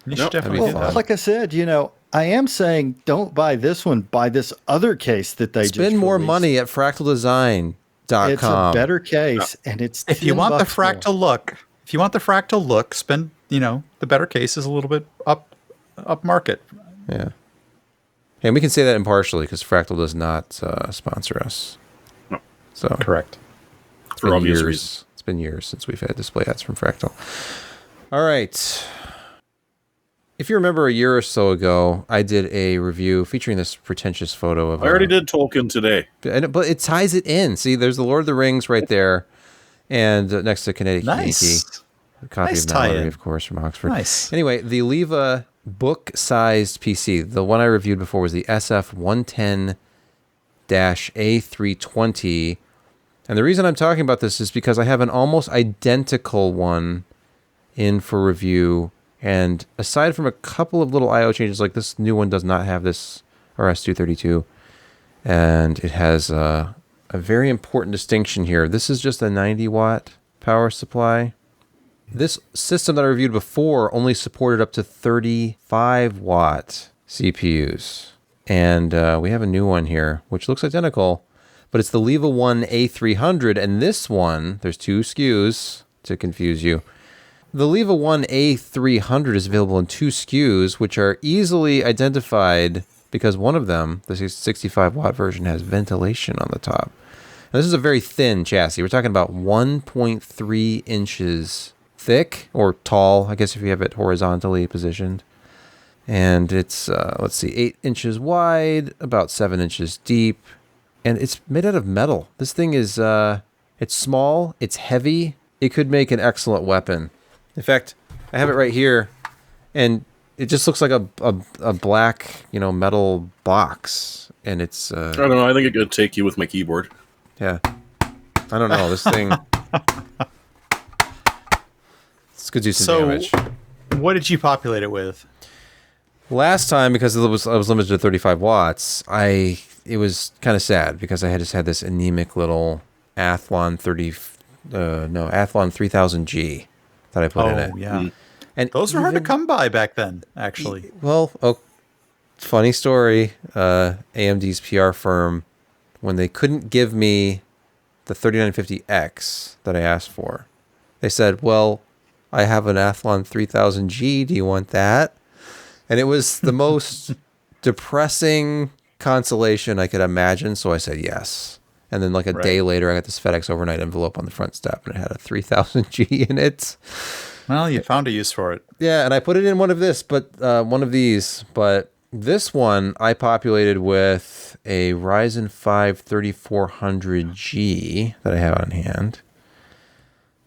You should definitely do that. Like I said, I am saying don't buy this one. Buy this other case that they spend more money at fractaldesign.com. It's a better case, and it's if you want the fractal look. If you want the fractal look, spend the better case is a little bit up market. Yeah, and we can say that impartially because Fractal does not sponsor us. No, so correct. For obvious reasons. It's been years since we've had display ads from Fractal. All right. If you remember a year or so ago, I did a review featuring this pretentious photo of... I already did Tolkien today. But it ties it in. See, there's the Lord of the Rings right there, and next to Kinetic nice. Yankee. A copy nice of Mallory, of course, from Oxford. Nice. Anyway, the LIVA book-sized PC, the one I reviewed before was the SF110-A320. And the reason I'm talking about this is because I have an almost identical one in for review. And aside from a couple of little I/O changes, like this new one does not have this RS-232. And it has a very important distinction here. This is just a 90-watt power supply. This system that I reviewed before only supported up to 35-watt CPUs. And we have a new one here, which looks identical. But it's the LIVA One A300. And this one, there's two SKUs to confuse you. The LIVA One A300 is available in two SKUs, which are easily identified because one of them, the 65 watt version, has ventilation on the top. Now, this is a very thin chassis. We're talking about 1.3 inches thick, or tall, I guess if you have it horizontally positioned. And it's, 8 inches wide, about 7 inches deep. And it's made out of metal. This thing is, it's small, it's heavy. It could make an excellent weapon. In fact, I have it right here, and it just looks like a black, metal box. And it's... I don't know, I think it could take you with my keyboard. Yeah. I don't know, this thing... This could do some damage. What did you populate it with? Last time, because I was limited to 35 watts, it was kind of sad because I had just had this anemic little Athlon 3000G that I put in it. Oh, yeah. And those were hard to come by back then, actually. Well, funny story. AMD's PR firm, when they couldn't give me the 3950X that I asked for, they said, well, I have an Athlon 3000G. Do you want that? And it was the most depressing consolation I could imagine. So I said yes. And then like a day later, I got this FedEx overnight envelope on the front step, and it had a 3000G in it. Well, you found a use for it. Yeah, and I put it in one of these. But this one I populated with a Ryzen 5 3400G that I have on hand.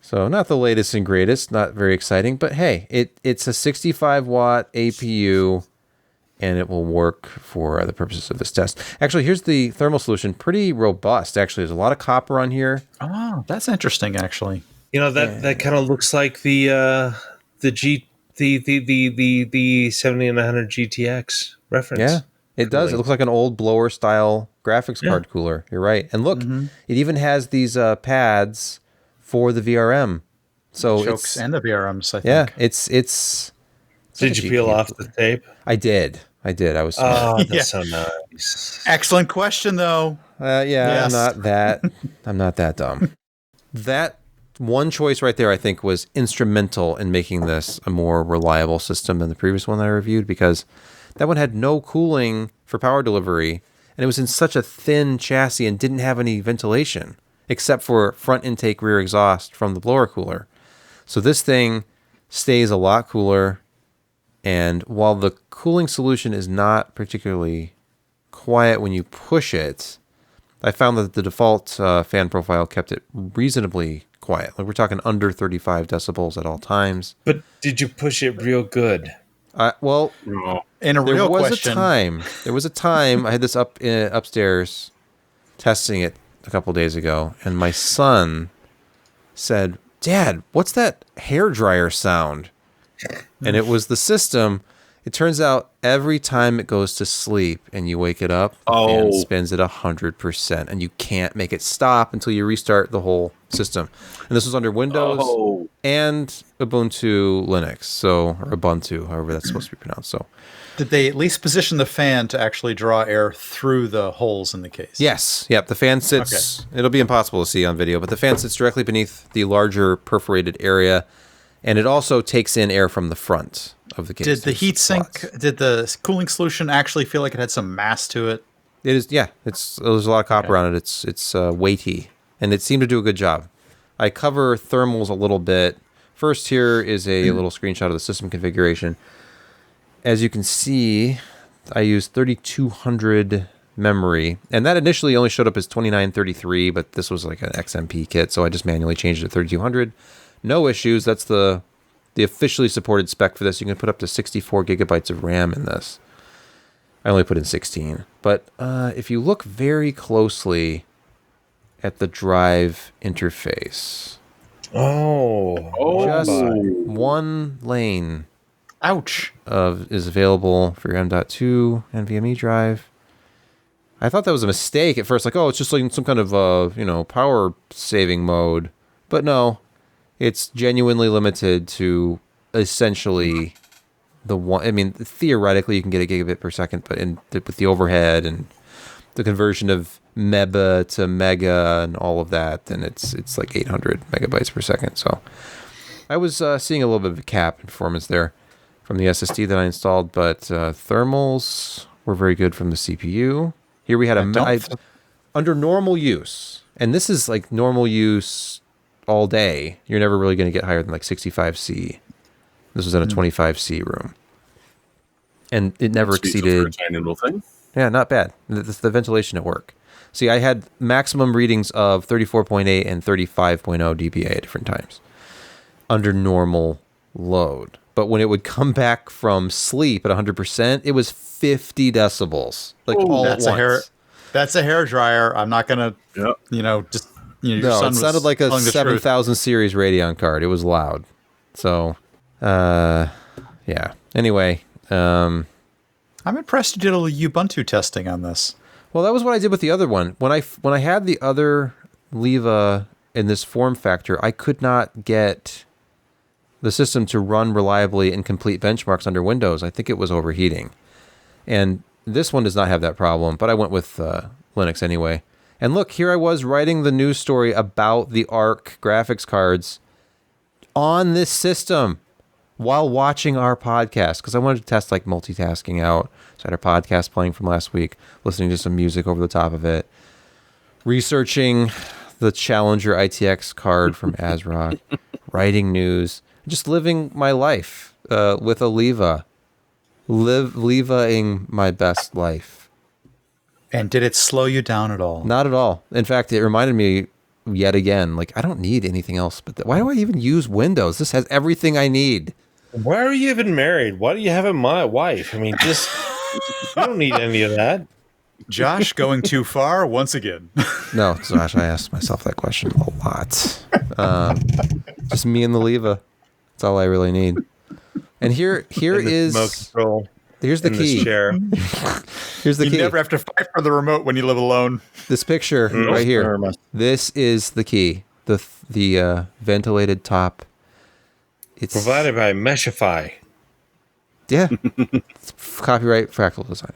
So not the latest and greatest, not very exciting, but hey, it's a 65 watt APU, and it will work for the purposes of this test. Actually, here's the thermal solution. Pretty robust, actually. There's a lot of copper on here. Oh, that's interesting, actually. That kind of looks like the 7900 GTX reference. Yeah, it does. It looks like an old blower style graphics card cooler. You're right. And look, it even has these pads for the VRM. So chokes and the VRMs, I think. Yeah, it's Did you peel off the tape? I did. I was that's so nice. Excellent question, though. Yes. I'm not that dumb. That one choice right there, I think, was instrumental in making this a more reliable system than the previous one that I reviewed, because that one had no cooling for power delivery, and it was in such a thin chassis and didn't have any ventilation, except for front intake, rear exhaust from the blower cooler. So this thing stays a lot cooler, and while the cooling solution is not particularly quiet when you push it, I found that the default fan profile kept it reasonably quiet. Like, we're talking under 35 decibels at all times. But did you push it real good? Well, in a real question, there was a time I had this upstairs testing it a couple days ago, and my son said, "Dad, what's that hairdryer sound?" And it was the system. It turns out every time it goes to sleep and you wake it up, the fan spins at 100%, and you can't make it stop until you restart the whole system. And this was under Windows and Ubuntu Linux, or Ubuntu, however that's supposed to be pronounced. So, did they at least position the fan to actually draw air through the holes in the case? Yes. Yep. The fan sits. Okay. It'll be impossible to see on video, but the fan sits directly beneath the larger perforated area, and it also takes in air from the front of the case. Did the heatsink, did the cooling solution actually feel like it had some mass to it? It is. Yeah. There's a lot of copper on it. It's weighty, and it seemed to do a good job. I cover thermals a little bit. First, here is a little screenshot of the system configuration. As you can see, I used 3200 memory, and that initially only showed up as 2933, but this was like an XMP kit, so I just manually changed it to 3200. No issues. That's the officially supported spec for this. You can put up to 64 gigabytes of RAM in this. I only put in 16. But if you look very closely at the drive interface, just one lane is available for your M.2 NVMe drive. I thought that was a mistake at first, like, it's just like some kind of power saving mode. But no, it's genuinely limited to essentially the one. I mean, theoretically you can get a gigabit per second, but with the overhead and the conversion of meba to mega and all of that, then it's like 800 megabytes per second. So I was seeing a little bit of a cap in performance there from the SSD that I installed, but thermals were very good from the CPU. Here we had under normal use, and this is like normal use all day. You're never really going to get higher than like 65C. This was in a 25C room, and it never exceeded. Tiny little thing. Yeah, not bad. The ventilation at work. See, I had maximum readings of 34.8 and 35.0 dBA at different times under normal load. But when it would come back from sleep at 100%, it was 50 decibels. Like all at once. That's a hair dryer. I'm not gonna, no, it sounded like a 7000 series Radeon card. It was loud. So, yeah. Anyway, I'm impressed you did a Ubuntu testing on this. Well, that was what I did with the other one. When I had the other LIVA in this form factor, I could not get the system to run reliably and complete benchmarks under Windows. I think it was overheating. And this one does not have that problem, but I went with Linux anyway. And look, here I was writing the news story about the Arc graphics cards on this system while watching our podcast, because I wanted to test like multitasking out. So I had our podcast playing from last week, listening to some music over the top of it, researching the Challenger ITX card from ASRock, writing news, just living my life with a LIVA, LIVA-ing my best life. And did it slow you down at all? Not at all. In fact, it reminded me yet again, like, I don't need anything else. But why do I even use Windows? This has everything I need. Why are you even married? Why do you have a wife? I mean, just you don't need any of that. Josh going too far once again. No, Josh, I asked myself that question a lot. Just me and the LIVA. That's all I really need. And here is here's the key. Here's the key. You never have to fight for the remote when you live alone. This picture right here. This is the key. The ventilated top. It's provided by Meshify. Yeah. It's copyright Fractal Design.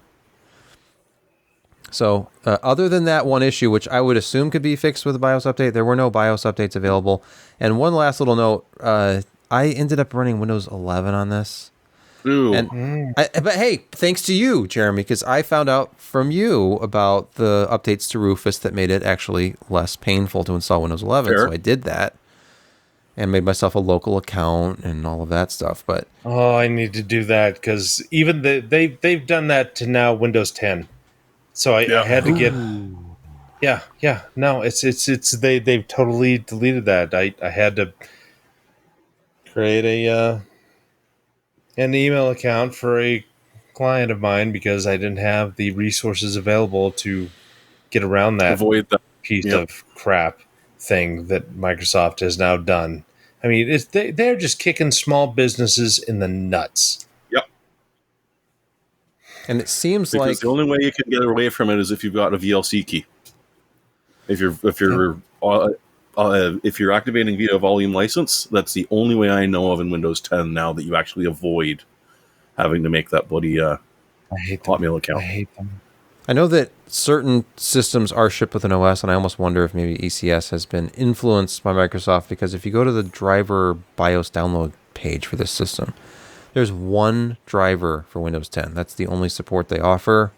So other than that one issue, which I would assume could be fixed with a BIOS update, there were no BIOS updates available. And one last little note, I ended up running Windows 11 on this. Ooh. But hey, thanks to you, Jeremy, because I found out from you about the updates to Rufus that made it actually less painful to install Windows 11. Fair. So I did that and made myself a local account and all of that stuff. But I need to do that because even they've done that to now Windows 10. So I had to get. Yeah. No, it's they've totally deleted that. I had to create an email account for a client of mine because I didn't have the resources available to get around that piece of crap thing that Microsoft has now done. I mean, they're just kicking small businesses in the nuts. Yep. And it seems because like the only way you can get away from it is if you've got a VLC key. If you're activating via volume license, that's the only way I know of in Windows 10 now that you actually avoid having to make that bloody Hotmail account. I hate them. I know that certain systems are shipped with an OS, and I almost wonder if maybe ECS has been influenced by Microsoft, because if you go to the driver BIOS download page for this system, there's one driver for Windows 10. That's the only support they offer.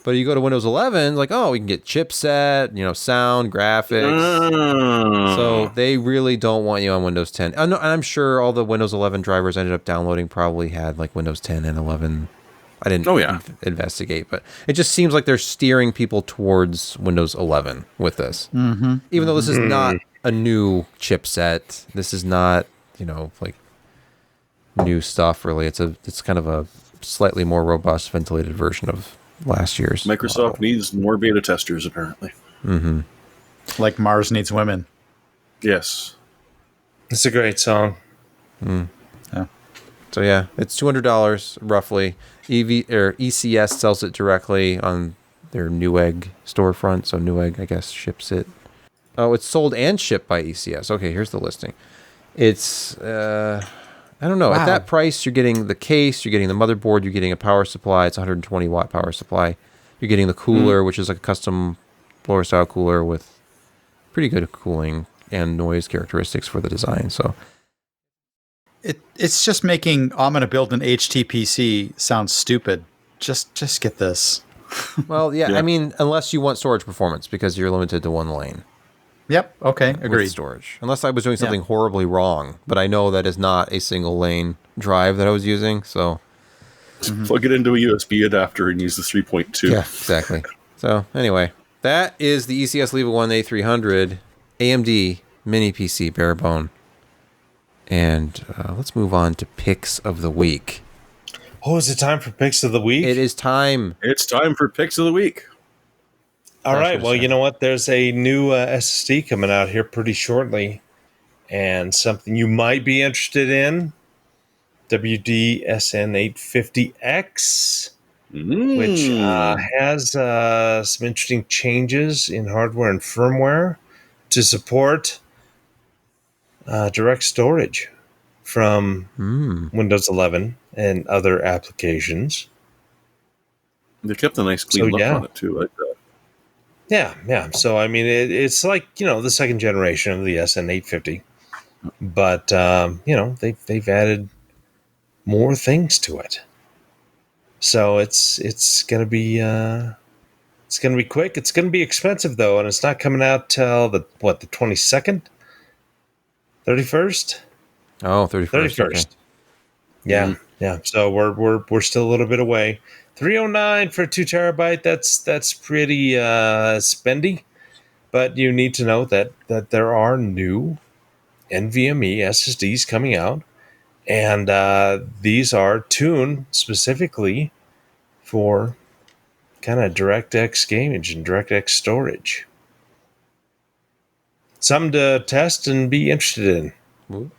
But you go to Windows 11, like, we can get chipset, sound, graphics. So they really don't want you on Windows 10. And I'm sure all the Windows 11 drivers I ended up downloading probably had like Windows 10 and 11. I didn't investigate, but it just seems like they're steering people towards Windows 11 with this. Mm-hmm. Even though this is not a new chipset. This is not, like new stuff really. It's kind of a slightly more robust ventilated version of last year's. Microsoft needs more beta testers, apparently. Mm-hmm. Like Mars needs women. Yes. It's a great song. Yeah. So yeah, it's $200 roughly. ECS sells it directly on their Newegg storefront. So Newegg, I guess, ships it. Oh, it's sold and shipped by ECS. Okay, here's the listing. It's I don't know. Wow. At that price, you're getting the case, you're getting the motherboard, you're getting a power supply. It's a 120 watt power supply. You're getting the cooler, which is like a custom blower style cooler with pretty good cooling and noise characteristics for the design. So it's just making I'm going to build an HTPC sound stupid. just get this. Well, yeah, Yeah. I mean, unless you want storage performance because you're limited to one lane. Yep. Okay. With Agreed. storage. Unless I was doing something horribly wrong, but I know that is not a single lane drive that I was using, so Plug it into a USB adapter and use the 3.2. yeah, exactly. So anyway, that is the ECS LIVA 1 A300 AMD mini PC barebone. And let's move on to picks of the week. Oh, is it time for picks of the week? It is time. It's time for picks of the week. All That's right. what Well, it's you know what? There's a new SSD coming out here pretty shortly, and something you might be interested in: WDSN850X, which has some interesting changes in hardware and firmware to support direct storage from Windows 11 and other applications. They kept a nice clean look on it too, like that. Yeah. So I mean, it's like the second generation of the SN850, but they've added more things to it. So it's gonna be quick. It's gonna be expensive though, and it's not coming out till the 22nd, 31st. Oh, 31st. 31st. Yeah. So we're still a little bit away. $309 for 2 terabyte. That's pretty spendy, but you need to know that there are new NVMe SSDs coming out, and these are tuned specifically for kind of DirectX gaming and DirectX storage. Something to test and be interested in.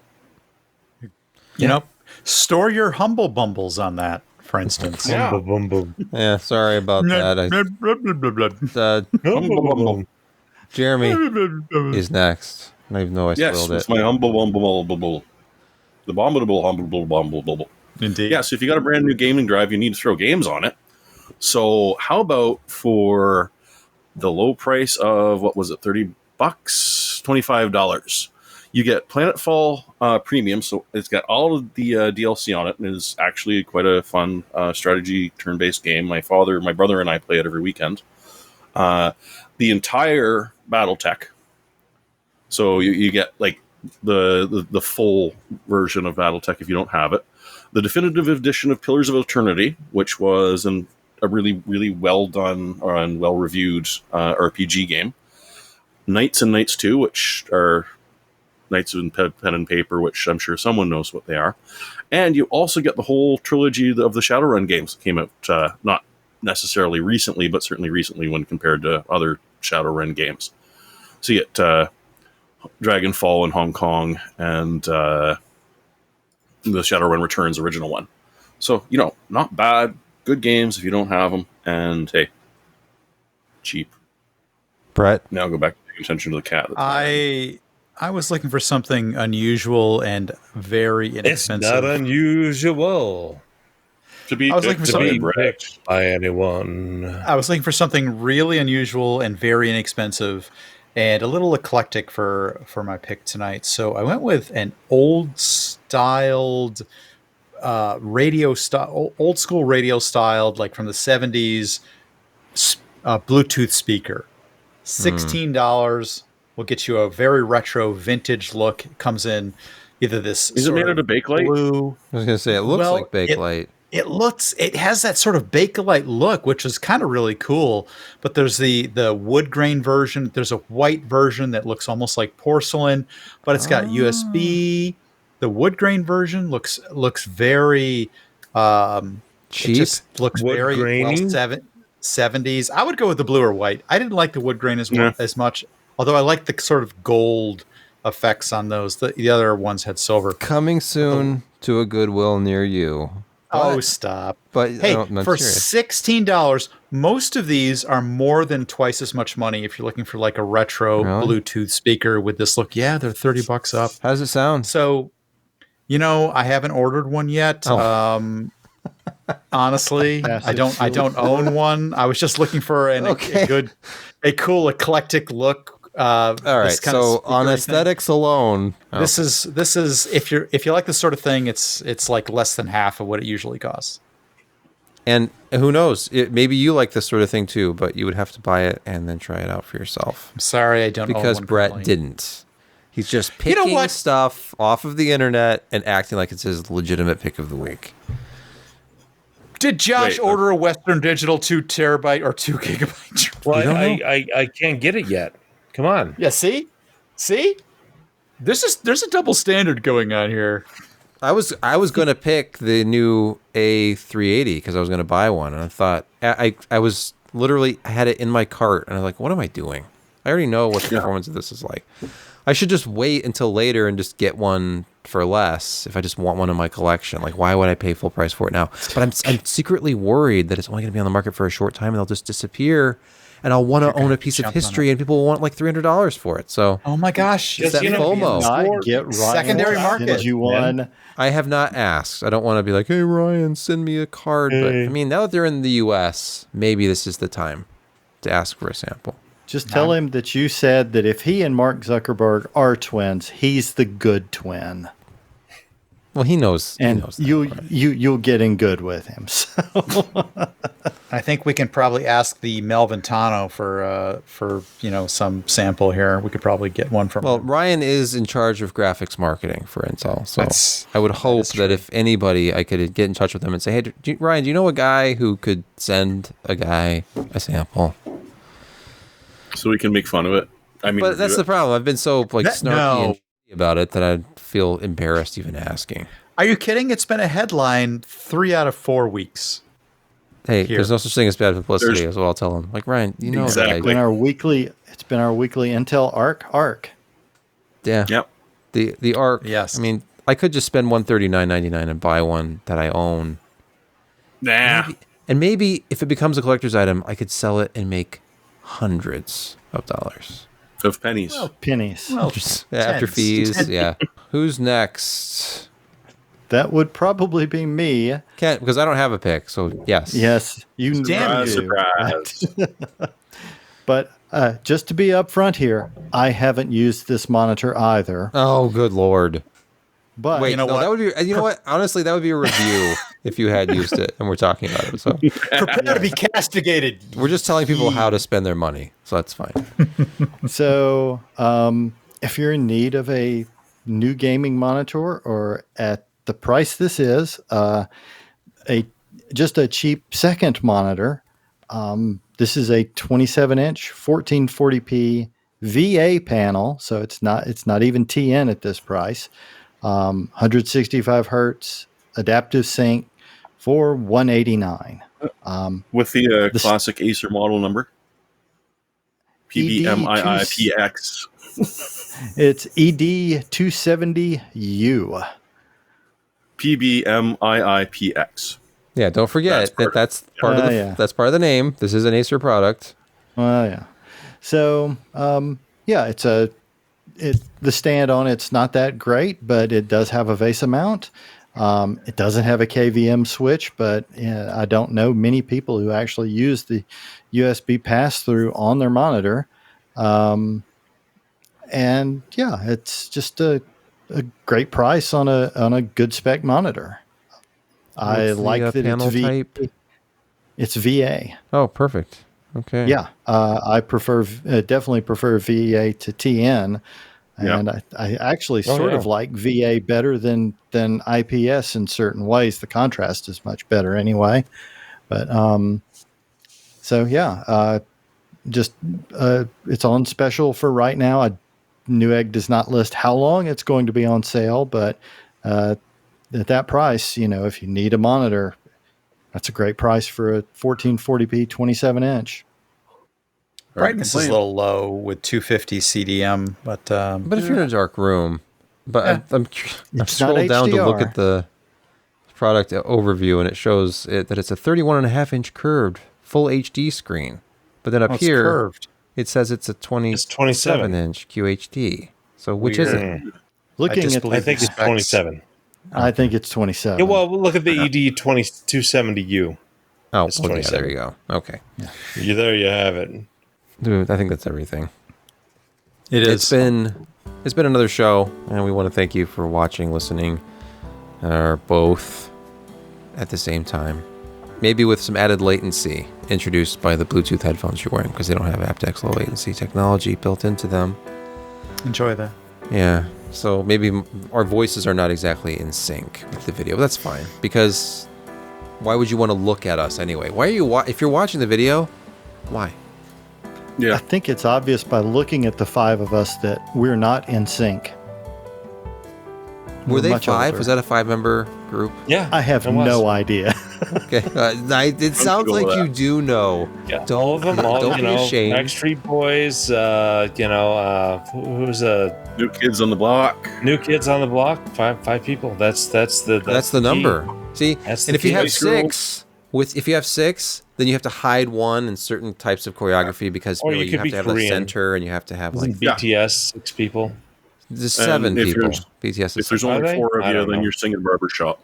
You know, store your humble bumbles on that, for instance. Yeah. Boom, boom, Yeah, sorry about that. Jeremy is next. I even know I Yes, spoiled it's it. my humble. The bombable humble. Indeed. Yeah, so if you got a brand new gaming drive, you need to throw games on it. So how about for the low price of, what was it, $30, $25? You get Planetfall Premium, so it's got all of the DLC on it, and is actually quite a fun strategy turn-based game. My brother, and I play it every weekend. The entire BattleTech. So you get like the full version of BattleTech if you don't have it. The definitive edition of Pillars of Eternity, which was a really, really well done and well reviewed RPG game. Knights and Knights 2, which are Knights in pen and paper, which I'm sure someone knows what they are. And you also get the whole trilogy of the Shadowrun games that came out, not necessarily recently, but certainly recently when compared to other Shadowrun games. So you get Dragonfall in Hong Kong and the Shadowrun Returns original one. So, not bad. Good games if you don't have them. And hey, cheap. Brett? Now go back to paying attention to the cat. I was looking for something unusual and very inexpensive. It's not unusual To be I was looking for something picked by anyone. I was looking for something really unusual and very inexpensive, and a little eclectic for my pick tonight. So I went with an old styled old school radio styled, like from the 70s, Bluetooth speaker. $16 will get you a very retro vintage look. It comes in either this. Is it made out of Bakelite? Blue. I was going to say, it looks like Bakelite. It has that sort of Bakelite look, which is kind of really cool. But there's the wood grain version. There's a white version that looks almost like porcelain, but it's got USB. The wood grain version looks very cheap. It just looks Wood very grainy? 70s. I would go with the blue or white. I didn't like the wood grain as much, although I like the sort of gold effects on those. The other ones had silver. Coming soon to a Goodwill near you. Oh, stop. But hey, I'm for serious. $16, most of these are more than twice as much money if you're looking for like a retro Really? Bluetooth speaker with this look. Yeah, they're $30 up. How does it sound? So, I haven't ordered one yet. Oh. Honestly, I don't own one. I was just looking for a cool eclectic look. All right. So on aesthetics alone, this is if you like this sort of thing, it's like less than half of what it usually costs. And who knows? Maybe you like this sort of thing too, but you would have to buy it and then try it out for yourself. I'm sorry, I don't. Because Brett didn't. He's just picking stuff off of the internet and acting like it's his legitimate pick of the week. Did Josh order a Western Digital 2 terabyte or 2 gigabyte? Well, I can't get it yet. Come on. Yeah, see? There's a double standard going on here. I was going to pick the new A380 because I was going to buy one, and I thought I was literally I had it in my cart, and I was like, what am I doing? I already know what the performance of this is like. I should just wait until later and just get one for less if I just want one in my collection. Like, why would I pay full price for it now? But I'm secretly worried that it's only going to be on the market for a short time and they'll just disappear. And I'll want to own a piece of history, and people will want like $300 for it. So, oh my gosh, it's that FOMO. I get secondary market. Did you one? I have not asked. I don't want to be like, hey Ryan, send me a card. But I mean, now that they're in the U.S., maybe this is the time to ask for a sample. Just tell him that you said that if he and Mark Zuckerberg are twins, he's the good twin. Well, he knows. And he knows that, you'll get in good with him. So. I think we can probably ask the Melvin Tano for some sample here. We could probably get one from. Well, Ryan is in charge of graphics marketing for Intel, so I would hope that if anybody, I could get in touch with him and say, "Hey, Ryan, do you know a guy who could send a guy a sample?" So we can make fun of it. I mean, but that's the problem. I've been so snarky and about it that I feel embarrassed even asking. Are you kidding? It's been a headline 3 out of 4 weeks. Hey, there's no such thing as bad publicity. Is what I'll tell him. Like, Ryan, you know exactly. It's been our weekly Intel Arc. Yeah. Yep. The Arc. Yes. I mean, I could just spend $139.99 and buy one that I own. Nah. Maybe if it becomes a collector's item, I could sell it and make hundreds of dollars. Of pennies. Well, pennies. Well, after fees, yeah. Who's next? That would probably be me. Can't, because I don't have a pick, so yes. Yes, you Damn do. surprise. But just to be upfront here, I haven't used this monitor either. Oh, good Lord. But wait, that would be. You know what? Honestly, that would be a review if you had used it, and we're talking about it. So prepare to be castigated. We're just telling people how to spend their money, so that's fine. So, if you're in need of a new gaming monitor, or at the price this is, just a cheap second monitor, this is a 27-inch 1440p VA panel, so it's not even TN at this price. 165 hertz adaptive sync for $189. With the classic Acer model number, PBMIIPX. It's ED270U. PBMIIPX. Yeah, don't forget that's part of the name. This is an Acer product. Well, yeah. So, the stand on it's not that great, but it does have a VESA mount. It doesn't have a KVM switch, but I don't know many people who actually use the USB pass-through on their monitor. It's just a great price on a good spec monitor. I like that it's It's VA. Oh, perfect. Okay. Yeah, I definitely prefer VA to TN. And I actually sort of like VA better than IPS in certain ways. The contrast is much better anyway. But it's on special for right now. Newegg does not list how long it's going to be on sale, but at that price, if you need a monitor, that's a great price for a 1440p 27-inch. Brightness is a little low with 250 CDM, but if you're in a dark room, I'm scrolled down to look at the product overview, and it shows that it's a 31.5-inch curved full HD screen. But then up here, curved. It says it's a 27-inch QHD. So which is it? I think it's 27. I think it's 27. Yeah, well, look at the ED270U. Oh, it's 27. Yeah, there you go. Okay. Yeah. There you have it. Dude, I think that's everything. It's been another show, and we want to thank you for watching, listening, or both at the same time. maybe with some added latency introduced by the Bluetooth headphones you're wearing, because they don't have aptX low latency technology built into them. Enjoy that. Yeah. So maybe our voices are not exactly in sync with the video. But that's fine, because why would you want to look at us anyway? Why are you if you're watching the video, why? Yeah. I think it's obvious by looking at the 5 of us that we're not in sync. Were they much 5? older. Was that a 5-member group? Yeah, I have it was. no idea. Okay. It sounds go like with you that. do know. Yeah, all of them. All, don't be ashamed. Backstreet Boys. Who's New Kids on the Block. New Kids on the Block? Five people. That's the the number. See, That's and the if you key. have Nice girl. 6, if you have 6, then you have to hide one in certain types of choreography, because Or you, you you could have be to have the Korean. center, and you have to have like Isn't BTS 6 people? there's 7 if people. there's- BTS is If there's Are only they? 4 of I you, don't then know. you're singing Barbershop.